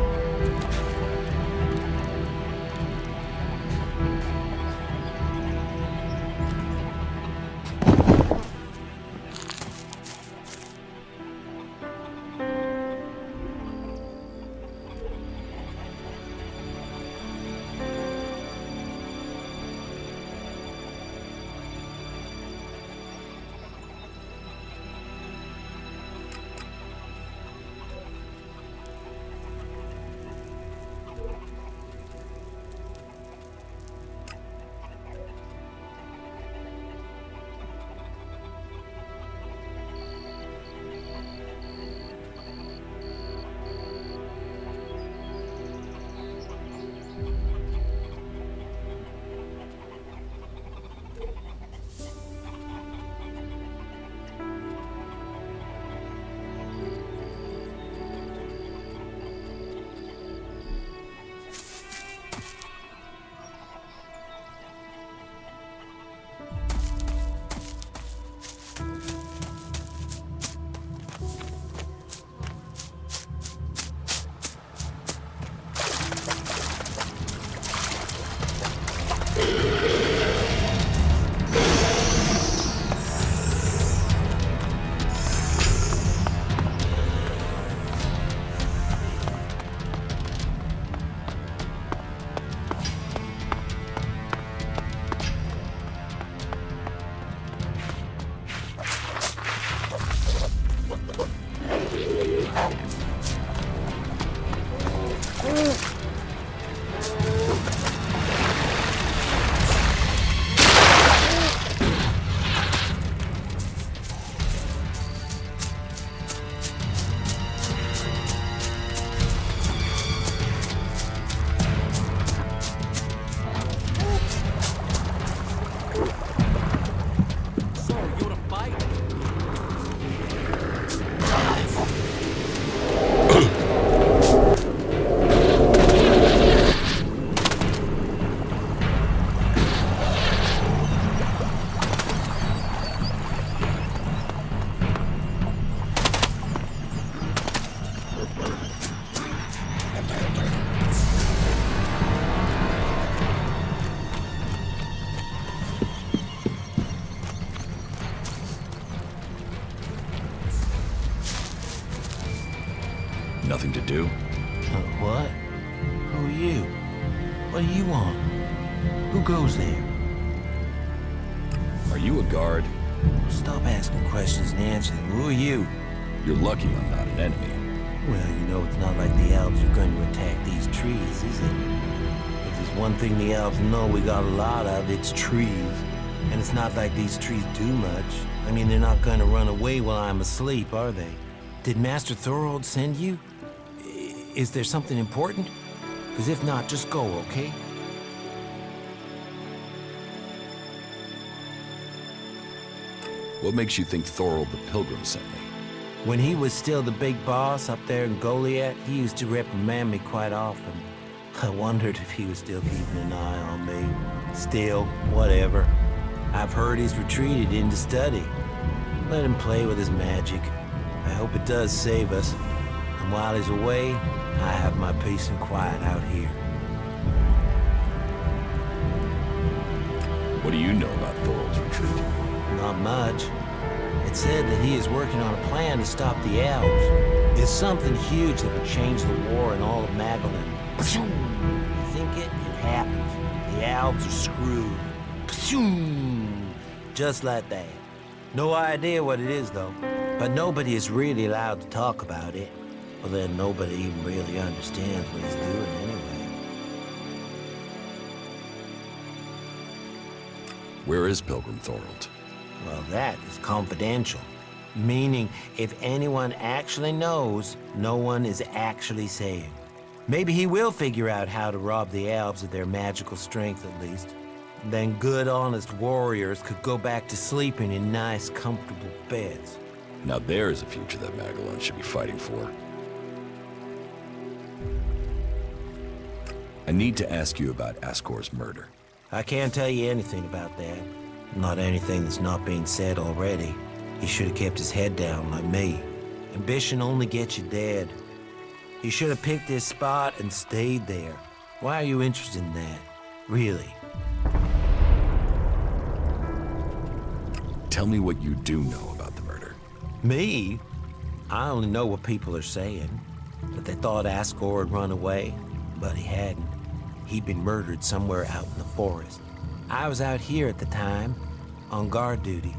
Nothing to do? What? Who are you? What do you want? Who goes there? Are you a guard? Stop asking questions and answer them. Who are you? You're lucky I'm not an enemy. Well, you know it's not like the elves are going to attack these trees, is it? If there's one thing the elves know we got a lot of, it's trees. And it's not like these trees do much. I mean, they're not going to run away while I'm asleep, are they? Did Master Thorold send you? Is there something important? Because if not, just go, okay? What makes you think Thorold the Pilgrim sent me? When he was still the big boss up there in Goliath, he used to reprimand me quite often. I wondered if he was still keeping an eye on me. Still, whatever. I've heard he's retreated into study. Let him play with his magic. I hope it does save us. And while he's away, I have my peace and quiet out here. What do you know about Thorold's retreat? Not much. It said that he is working on a plan to stop the elves. It's something huge that would change the war in all of Magellan. You think it? It happens. The elves are screwed. Just like that. No idea what it is, though. But nobody is really allowed to talk about it. Well, then nobody even really understands what he's doing anyway. Where is Pilgrim Thorold? Well, that is confidential. Meaning, if anyone actually knows, no one is actually saying. Maybe he will figure out how to rob the elves of their magical strength, at least. Then good, honest warriors could go back to sleeping in nice, comfortable beds. Now there's a future that Magellan should be fighting for. I need to ask you about Ascor's murder. I can't tell you anything about that. Not anything that's not being said already. He should have kept his head down like me. Ambition only gets you dead. He should have picked his spot and stayed there. Why are you interested in that? Really? Tell me what you do know about the murder. Me? I only know what people are saying. That they thought Ascor had run away, but he hadn't. He'd been murdered somewhere out in the forest. I was out here at the time, on guard duty.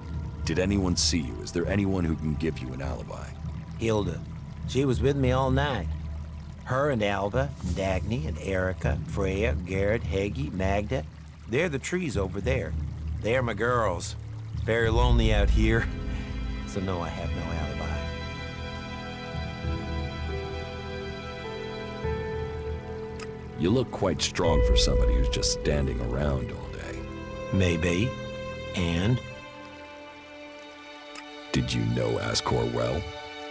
Did anyone see you? Is there anyone who can give you an alibi? Hilda. She was with me all night. Her and Alba, and Dagny, and Erica, Freya, Garrett, Heggie, Magda. They're the trees over there. They're my girls. Very lonely out here. So no, I have no alibi. You look quite strong for somebody who's just standing around all day. Maybe. And? Did you know Ascor well?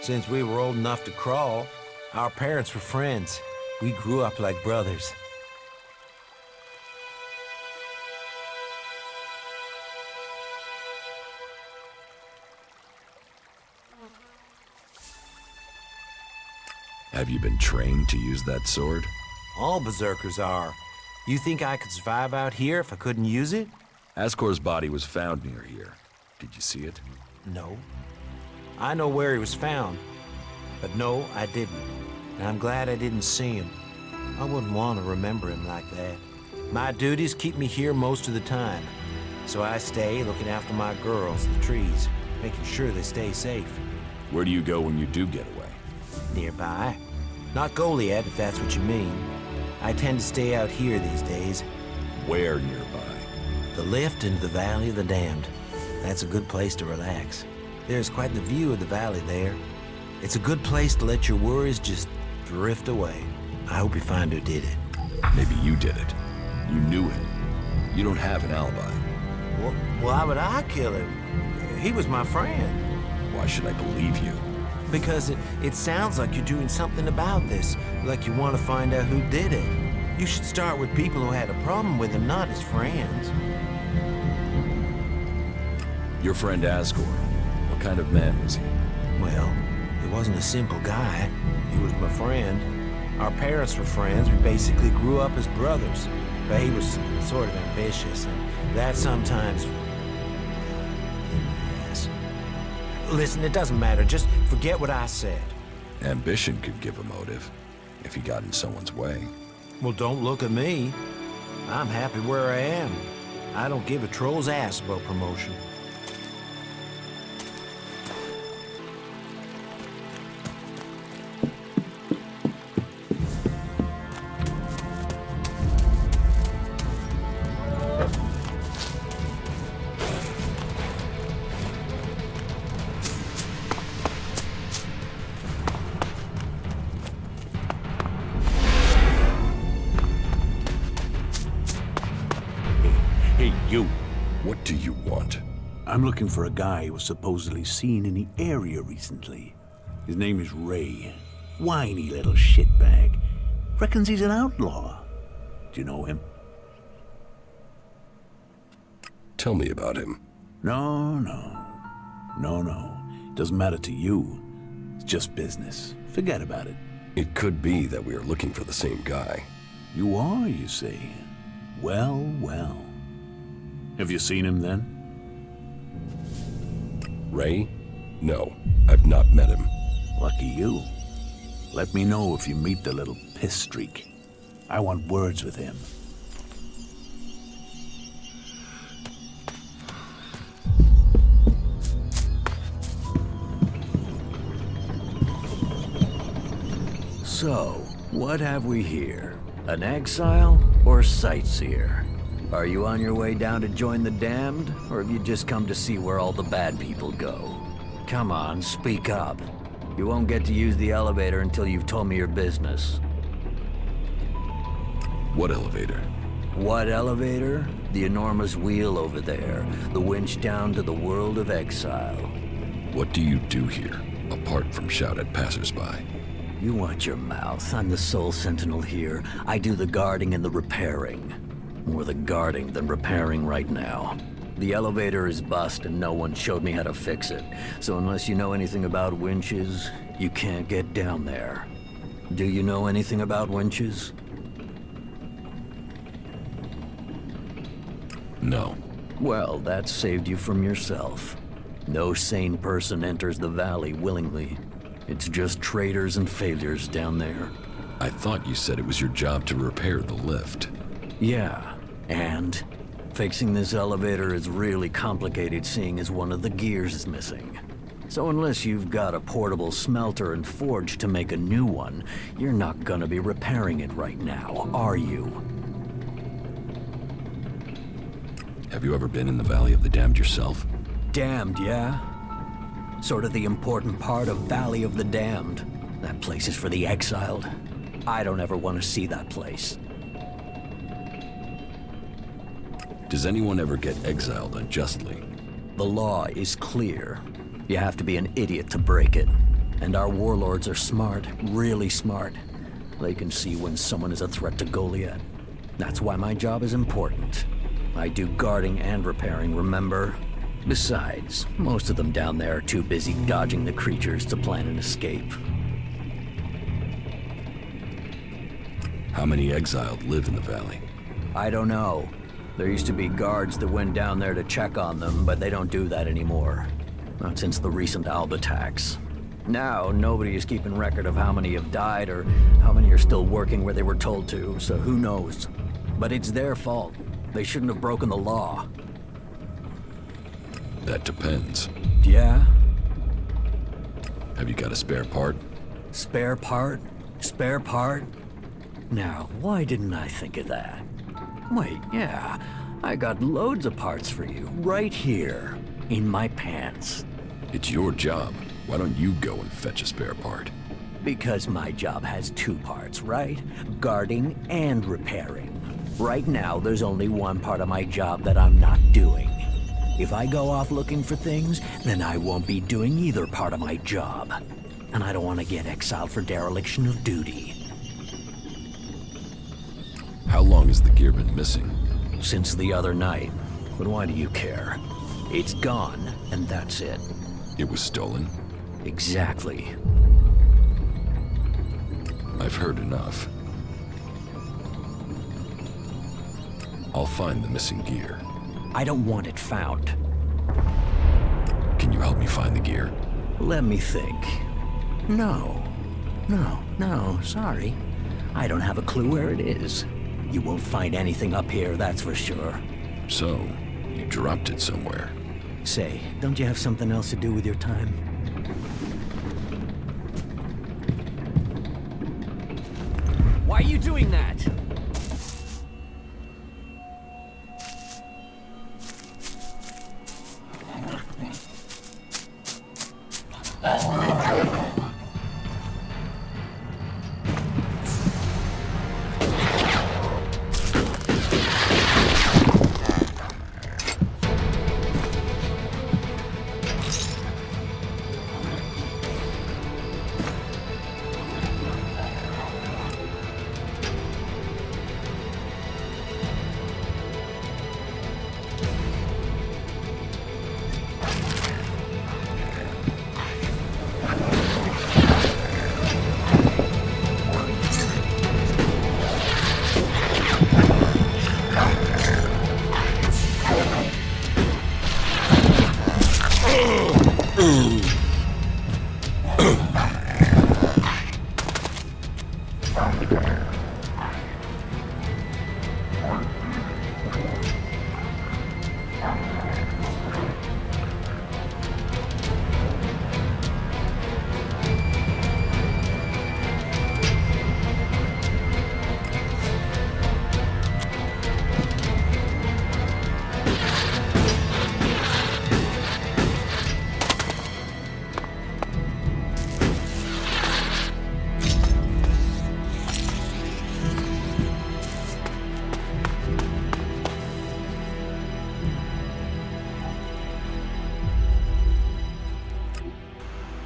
Since we were old enough to crawl, our parents were friends. We grew up like brothers. Have you been trained to use that sword? All berserkers are. You think I could survive out here if I couldn't use it? Ascor's body was found near here. Did you see it? No. I know where he was found. But no, I didn't. And I'm glad I didn't see him. I wouldn't want to remember him like that. My duties keep me here most of the time. So I stay looking after my girls, the trees, making sure they stay safe. Where do you go when you do get away? Nearby. Not Goliath, if that's what you mean. I tend to stay out here these days. Where nearby? The lift into the Valley of the Damned. That's a good place to relax. There's quite the view of the valley there. It's a good place to let your worries just drift away. I hope you find who did it. Maybe you did it. You knew him. You don't have an alibi. Well, why would I kill him? He was my friend. Why should I believe you? Because it sounds like you're doing something about this, like you want to find out who did it. You should start with people who had a problem with him, not his friends. Your friend Ascor, what kind of man was he? Well, he wasn't a simple guy. He was my friend. Our parents were friends. We basically grew up as brothers. But he was sort of ambitious, and that sometimes... Yes. Listen, it doesn't matter. Just forget what I said. Ambition could give a motive, if he got in someone's way. Well, don't look at me. I'm happy where I am. I don't give a troll's ass about promotion. Hey, you. What do you want? I'm looking for a guy who was supposedly seen in the area recently. His name is Ray. Whiny little shitbag. Reckons he's an outlaw. Do you know him? Tell me about him. No. Doesn't matter to you. It's just business. Forget about it. It could be that we are looking for the same guy. You are, you say? Well. Have you seen him then? Ray? No, I've not met him. Lucky you. Let me know if you meet the little piss streak. I want words with him. So, what have we here? An exile or sightseer? Are you on your way down to join the damned, or have you just come to see where all the bad people go? Come on, speak up. You won't get to use the elevator until you've told me your business. What elevator? What elevator? The enormous wheel over there. The winch down to the world of exile. What do you do here, apart from shout at passersby? You watch your mouth. I'm the sole sentinel here. I do the guarding and the repairing. More the guarding than repairing right now. The elevator is bust and no one showed me how to fix it. So unless you know anything about winches, you can't get down there. Do you know anything about winches? No. Well, that saved you from yourself. No sane person enters the valley willingly. It's just traitors and failures down there. I thought you said it was your job to repair the lift. Yeah, and fixing this elevator is really complicated seeing as one of the gears is missing. So unless you've got a portable smelter and forge to make a new one, you're not gonna be repairing it right now, are you? Have you ever been in the Valley of the Damned yourself? Damned, yeah? Sort of the important part of Valley of the Damned. That place is for the exiled. I don't ever want to see that place. Does anyone ever get exiled unjustly? The law is clear. You have to be an idiot to break it. And our warlords are smart, really smart. They can see when someone is a threat to Goliath. That's why my job is important. I do guarding and repairing, remember? Besides, most of them down there are too busy dodging the creatures to plan an escape. How many exiled live in the valley? I don't know. There used to be guards that went down there to check on them, but they don't do that anymore. Not since the recent Alb attacks. Now, nobody is keeping record of how many have died or how many are still working where they were told to, so who knows? But it's their fault. They shouldn't have broken the law. That depends. Yeah? Have you got a spare part? Spare part? Spare part? Now, why didn't I think of that? Wait, yeah. I got loads of parts for you, right here, in my pants. It's your job. Why don't you go and fetch a spare part? Because my job has two parts, right? Guarding and repairing. Right now, there's only one part of my job that I'm not doing. If I go off looking for things, then I won't be doing either part of my job. And I don't want to get exiled for dereliction of duty. How long has the gear been missing? Since the other night. But why do you care? It's gone, and that's it. It was stolen? Exactly. I've heard enough. I'll find the missing gear. I don't want it found. Can you help me find the gear? Let me think. No. No, sorry. I don't have a clue where it is. You won't find anything up here, that's for sure. So, you dropped it somewhere. Say, don't you have something else to do with your time? Why are you doing that?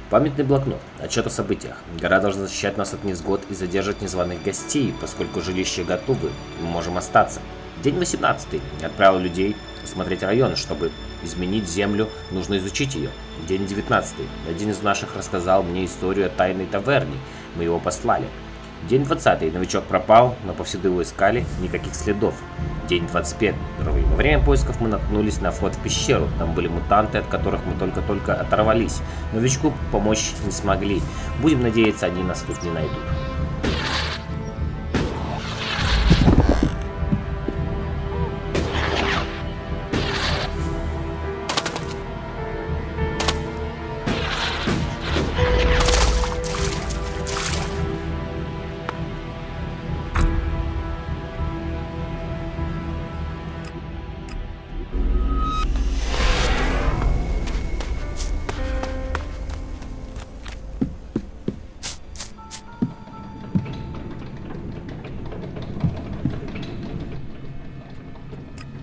Памятный блокнот. Отчет о событиях. Гора должна защищать нас от невзгод и задерживать незваных гостей, поскольку жилища готовы, мы можем остаться. День 18. Отправил людей осмотреть район, чтобы изменить землю, нужно изучить ее. День 19. Один из наших рассказал мне историю о тайной таверне, мы его послали. День 20. Новичок пропал, но повсюду его искали, никаких следов. День 21. Во время поисков мы наткнулись на вход в пещеру. Там были мутанты, от которых мы только-только оторвались. Новичку помочь не смогли. Будем надеяться, они нас тут не найдут.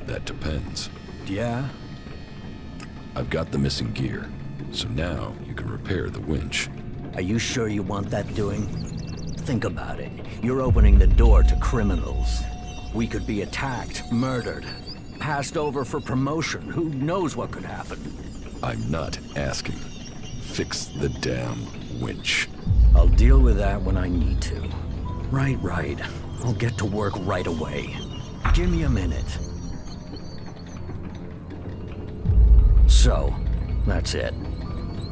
That depends. Yeah? I've got the missing gear, so now you can repair the winch. Are you sure you want that doing? Think about it. You're opening the door to criminals. We could be attacked, murdered, passed over for promotion. Who knows what could happen? I'm not asking. Fix the damn winch. I'll deal with that when I need to. Right. I'll get to work right away. Give me a minute. So, that's it.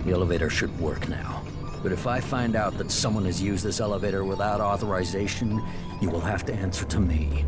The elevator should work now. But if I find out that someone has used this elevator without authorization, you will have to answer to me.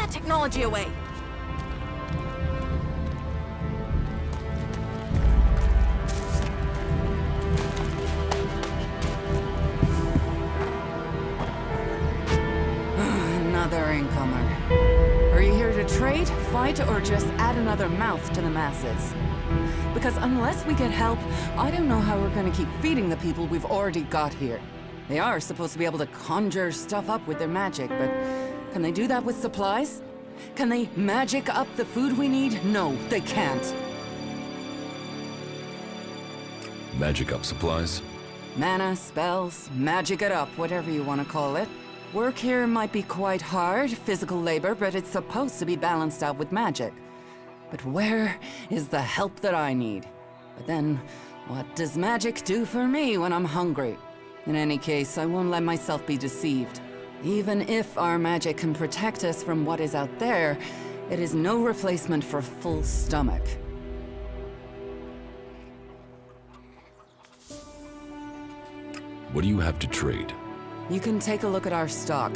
Technology away. Another incomer. Are you here to trade, fight, or just add another mouth to the masses? Because unless we get help, I don't know how we're gonna keep feeding the people we've already got here. They are supposed to be able to conjure stuff up with their magic, but can they do that with supplies? Can they magic up the food we need? No, they can't. Magic up supplies? Mana, spells, magic it up, whatever you want to call it. Work here might be quite hard, physical labor, but it's supposed to be balanced out with magic. But where is the help that I need? But then, what does magic do for me when I'm hungry? In any case, I won't let myself be deceived. Even if our magic can protect us from what is out there, it is no replacement for a full stomach. What do you have to trade? You can take a look at our stock.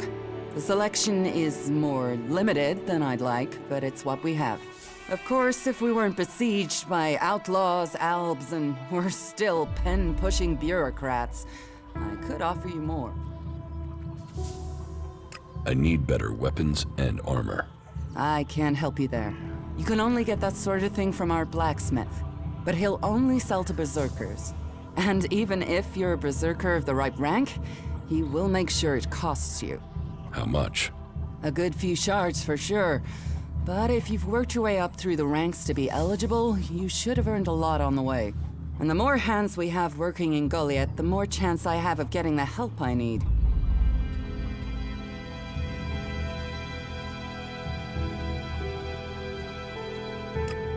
The selection is more limited than I'd like, but it's what we have. Of course, if we weren't besieged by outlaws, albs, and we're still pen-pushing bureaucrats, I could offer you more. I need better weapons and armor. I can't help you there. You can only get that sort of thing from our blacksmith, but he'll only sell to berserkers. And even if you're a berserker of the right rank, he will make sure it costs you. How much? A good few shards for sure. But if you've worked your way up through the ranks to be eligible, you should have earned a lot on the way. And the more hands we have working in Goliath, the more chance I have of getting the help I need.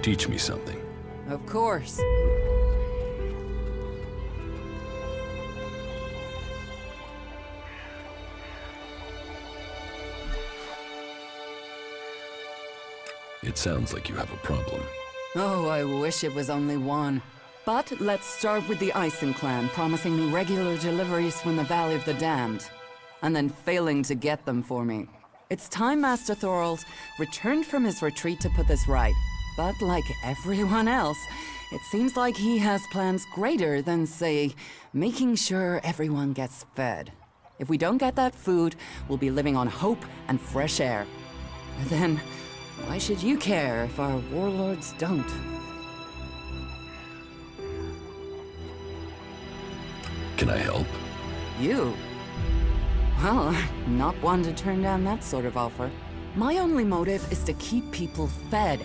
Teach me something. Of course. It sounds like you have a problem. Oh, I wish it was only one. But let's start with the Ison clan, promising me regular deliveries from the Valley of the Damned, and then failing to get them for me. It's time Master Thorald returned from his retreat to put this right. But like everyone else, it seems like he has plans greater than, say, making sure everyone gets fed. If we don't get that food, we'll be living on hope and fresh air. Then, why should you care if our warlords don't? Can I help? You? Well, I'm not one to turn down that sort of offer. My only motive is to keep people fed.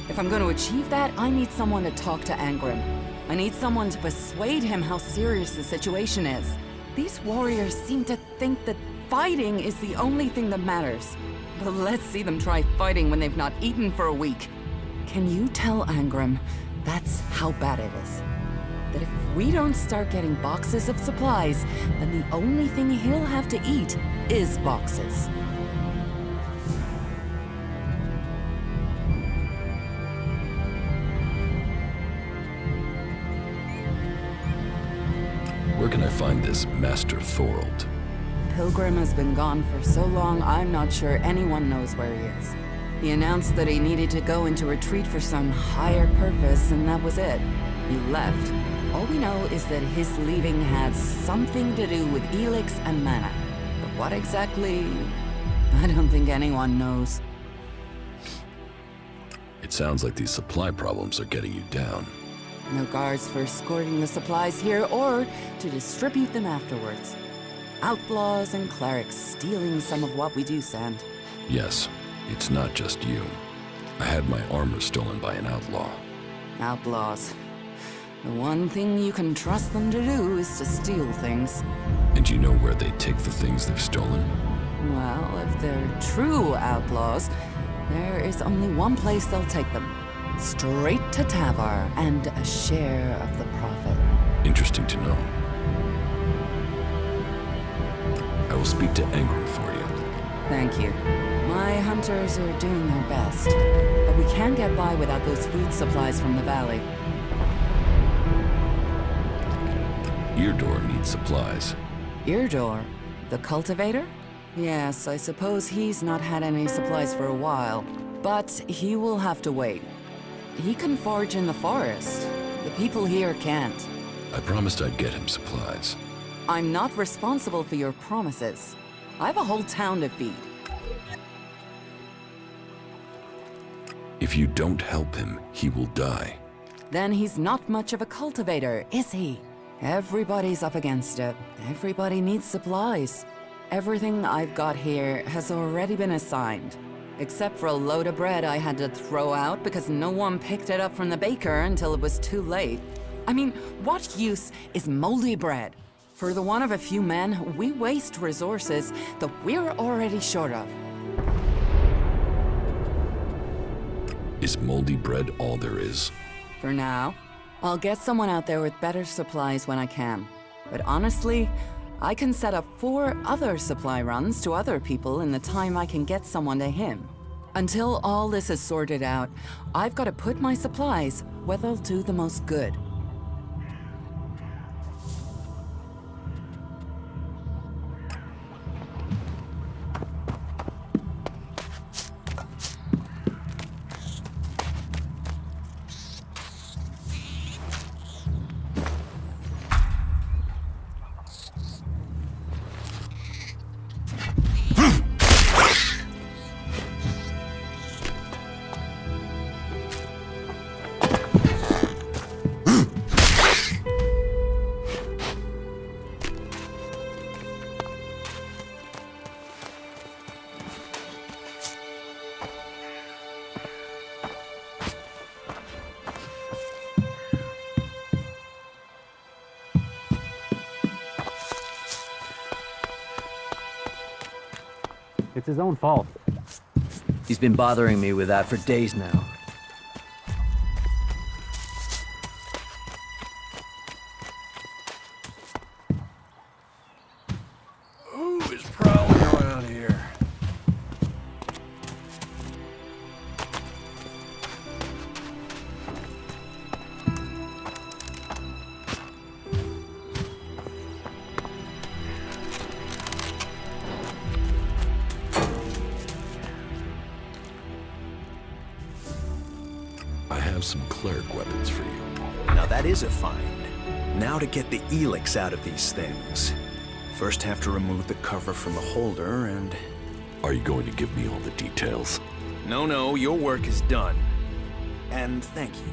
If I'm going to achieve that, I need someone to talk to Angrim. I need someone to persuade him how serious the situation is. These warriors seem to think that fighting is the only thing that matters. But let's see them try fighting when they've not eaten for a week. Can you tell Angrim that's how bad it is? That if we don't start getting boxes of supplies, then the only thing he'll have to eat is boxes. Where can I find this Master Thorald? Pilgrim has been gone for so long, I'm not sure anyone knows where he is. He announced that he needed to go into retreat for some higher purpose, and that was it. He left. All we know is that his leaving had something to do with ELEX and mana. But what exactly? I don't think anyone knows. It sounds like these supply problems are getting you down. No guards for escorting the supplies here or to distribute them afterwards. Outlaws and clerics stealing some of what we do send. Yes, it's not just you. I had my armor stolen by an outlaw. Outlaws. The one thing you can trust them to do is to steal things. And you know where they take the things they've stolen? Well, if they're true outlaws, there is only one place they'll take them. Straight to Tavar and a share of the profit. Interesting to know. I will speak to Angrim for you. Thank you. My hunters are doing their best, but we can't get by without those food supplies from the valley. Eardor needs supplies. Eardor? The cultivator? Yes, I suppose he's not had any supplies for a while, but he will have to wait. He can forage in the forest. The people here can't. I promised I'd get him supplies. I'm not responsible for your promises. I have a whole town to feed. If you don't help him, he will die. Then he's not much of a cultivator, is he? Everybody's up against it. Everybody needs supplies. Everything I've got here has already been assigned. Except for a load of bread I had to throw out because no one picked it up from the baker until it was too late. I mean, what use is moldy bread? For the want of a few men, we waste resources that we're already short of. Is moldy bread all there is? For now. I'll get someone out there with better supplies when I can. But honestly, I can set up 4 other supply runs to other people in the time I can get someone to him. Until all this is sorted out, I've got to put my supplies where they'll do the most good. It's his own fault. He's been bothering me with that for days now. Who is prowling around here? I have some cleric weapons for you. Now that is a find. Now to get the ELEX out of these things. First have to remove the cover from the holder and... Are you going to give me all the details? No, your work is done. And thank you.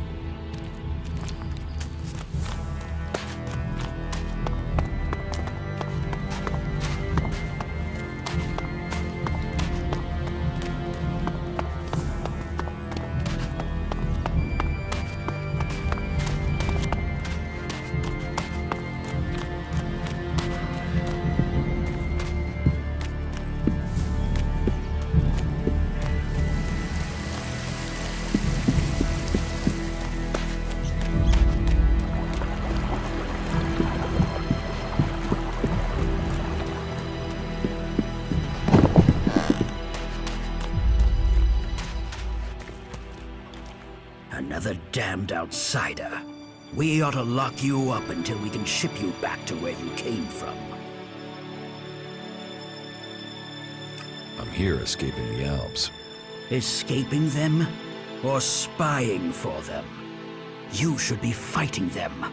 Another damned outsider. We ought to lock you up until we can ship you back to where you came from. I'm here escaping the Alps. Escaping them? Or spying for them? You should be fighting them.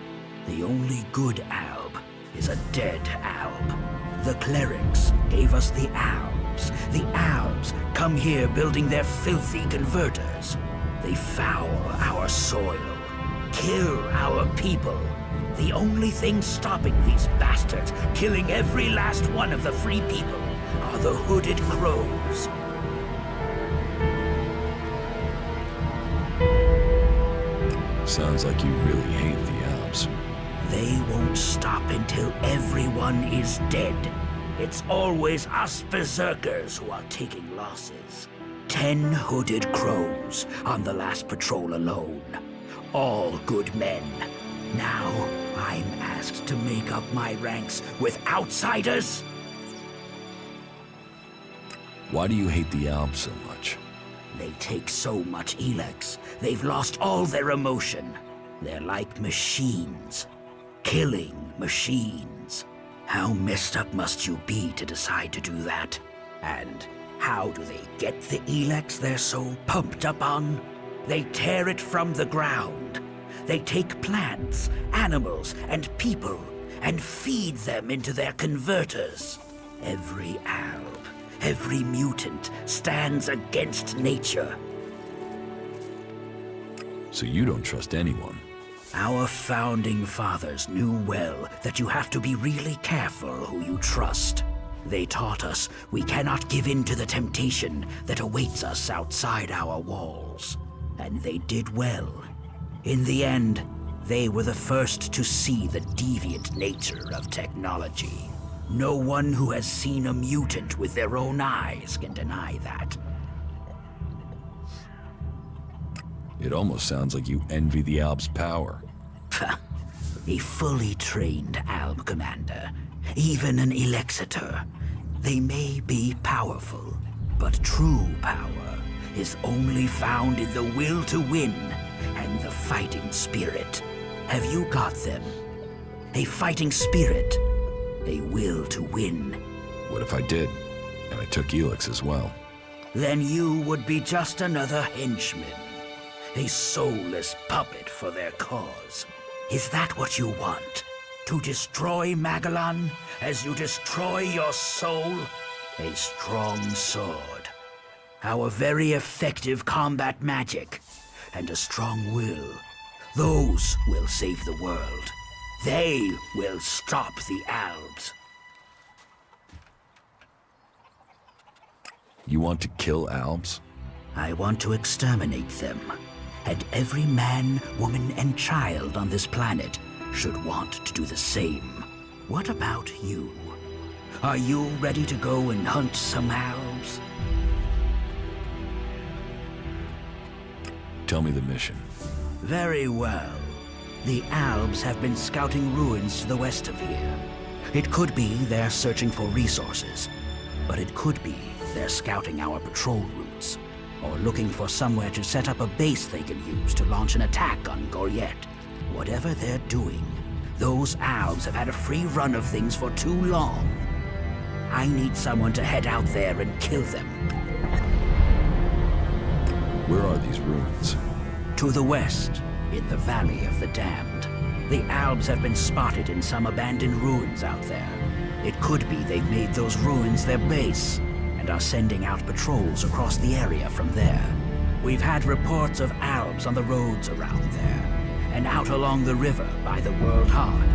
The only good alb is a dead alb. The clerics gave us the albs. The albs come here building their filthy converters. They foul our soil, kill our people. The only thing stopping these bastards killing every last one of the free people are the hooded crows. Sounds like you really hate the Alps. They won't stop until everyone is dead. It's always us berserkers who are taking losses. 10 hooded crows on the last patrol alone. All good men. Now I'm asked to make up my ranks with outsiders? Why do you hate the Alps so much? They take so much ELEX, they've lost all their emotion. They're like machines. Killing machines. How messed up must you be to decide to do that? And how do they get the ELEX they're so pumped up on? They tear it from the ground. They take plants, animals, and people and feed them into their converters. Every alb Every mutant stands against nature. So you don't trust anyone? Our founding fathers knew well that you have to be really careful who you trust. They taught us we cannot give in to the temptation that awaits us outside our walls. And they did well. In the end, they were the first to see the deviant nature of technology. No one who has seen a mutant with their own eyes can deny that. It almost sounds like you envy the Alb's power. A fully trained Alb commander, even an Elexitor. They may be powerful, but true power is only found in the will to win and the fighting spirit. Have you got them? A fighting spirit, a will to win. What if I did, and I took ELEX as well? Then you would be just another henchman. A soulless puppet for their cause. Is that what you want? To destroy Magellan as you destroy your soul? A strong sword. Our very effective combat magic. And a strong will. Those will save the world. They will stop the Albs. You want to kill Albs? I want to exterminate them. And every man, woman, and child on this planet should want to do the same. What about you? Are you ready to go and hunt some Albs? Tell me the mission. Very well. The Albs have been scouting ruins to the west of here. It could be they're searching for resources, but it could be they're scouting our patrol routes, or looking for somewhere to set up a base they can use to launch an attack on Goliath. Whatever they're doing, those Albs have had a free run of things for too long. I need someone to head out there and kill them. Where are these ruins? To the west, in the Valley of the Damned. The Albs have been spotted in some abandoned ruins out there. It could be they've made those ruins their base, and are sending out patrols across the area from there. We've had reports of Albs on the roads around there, and out along the river by the World Heart.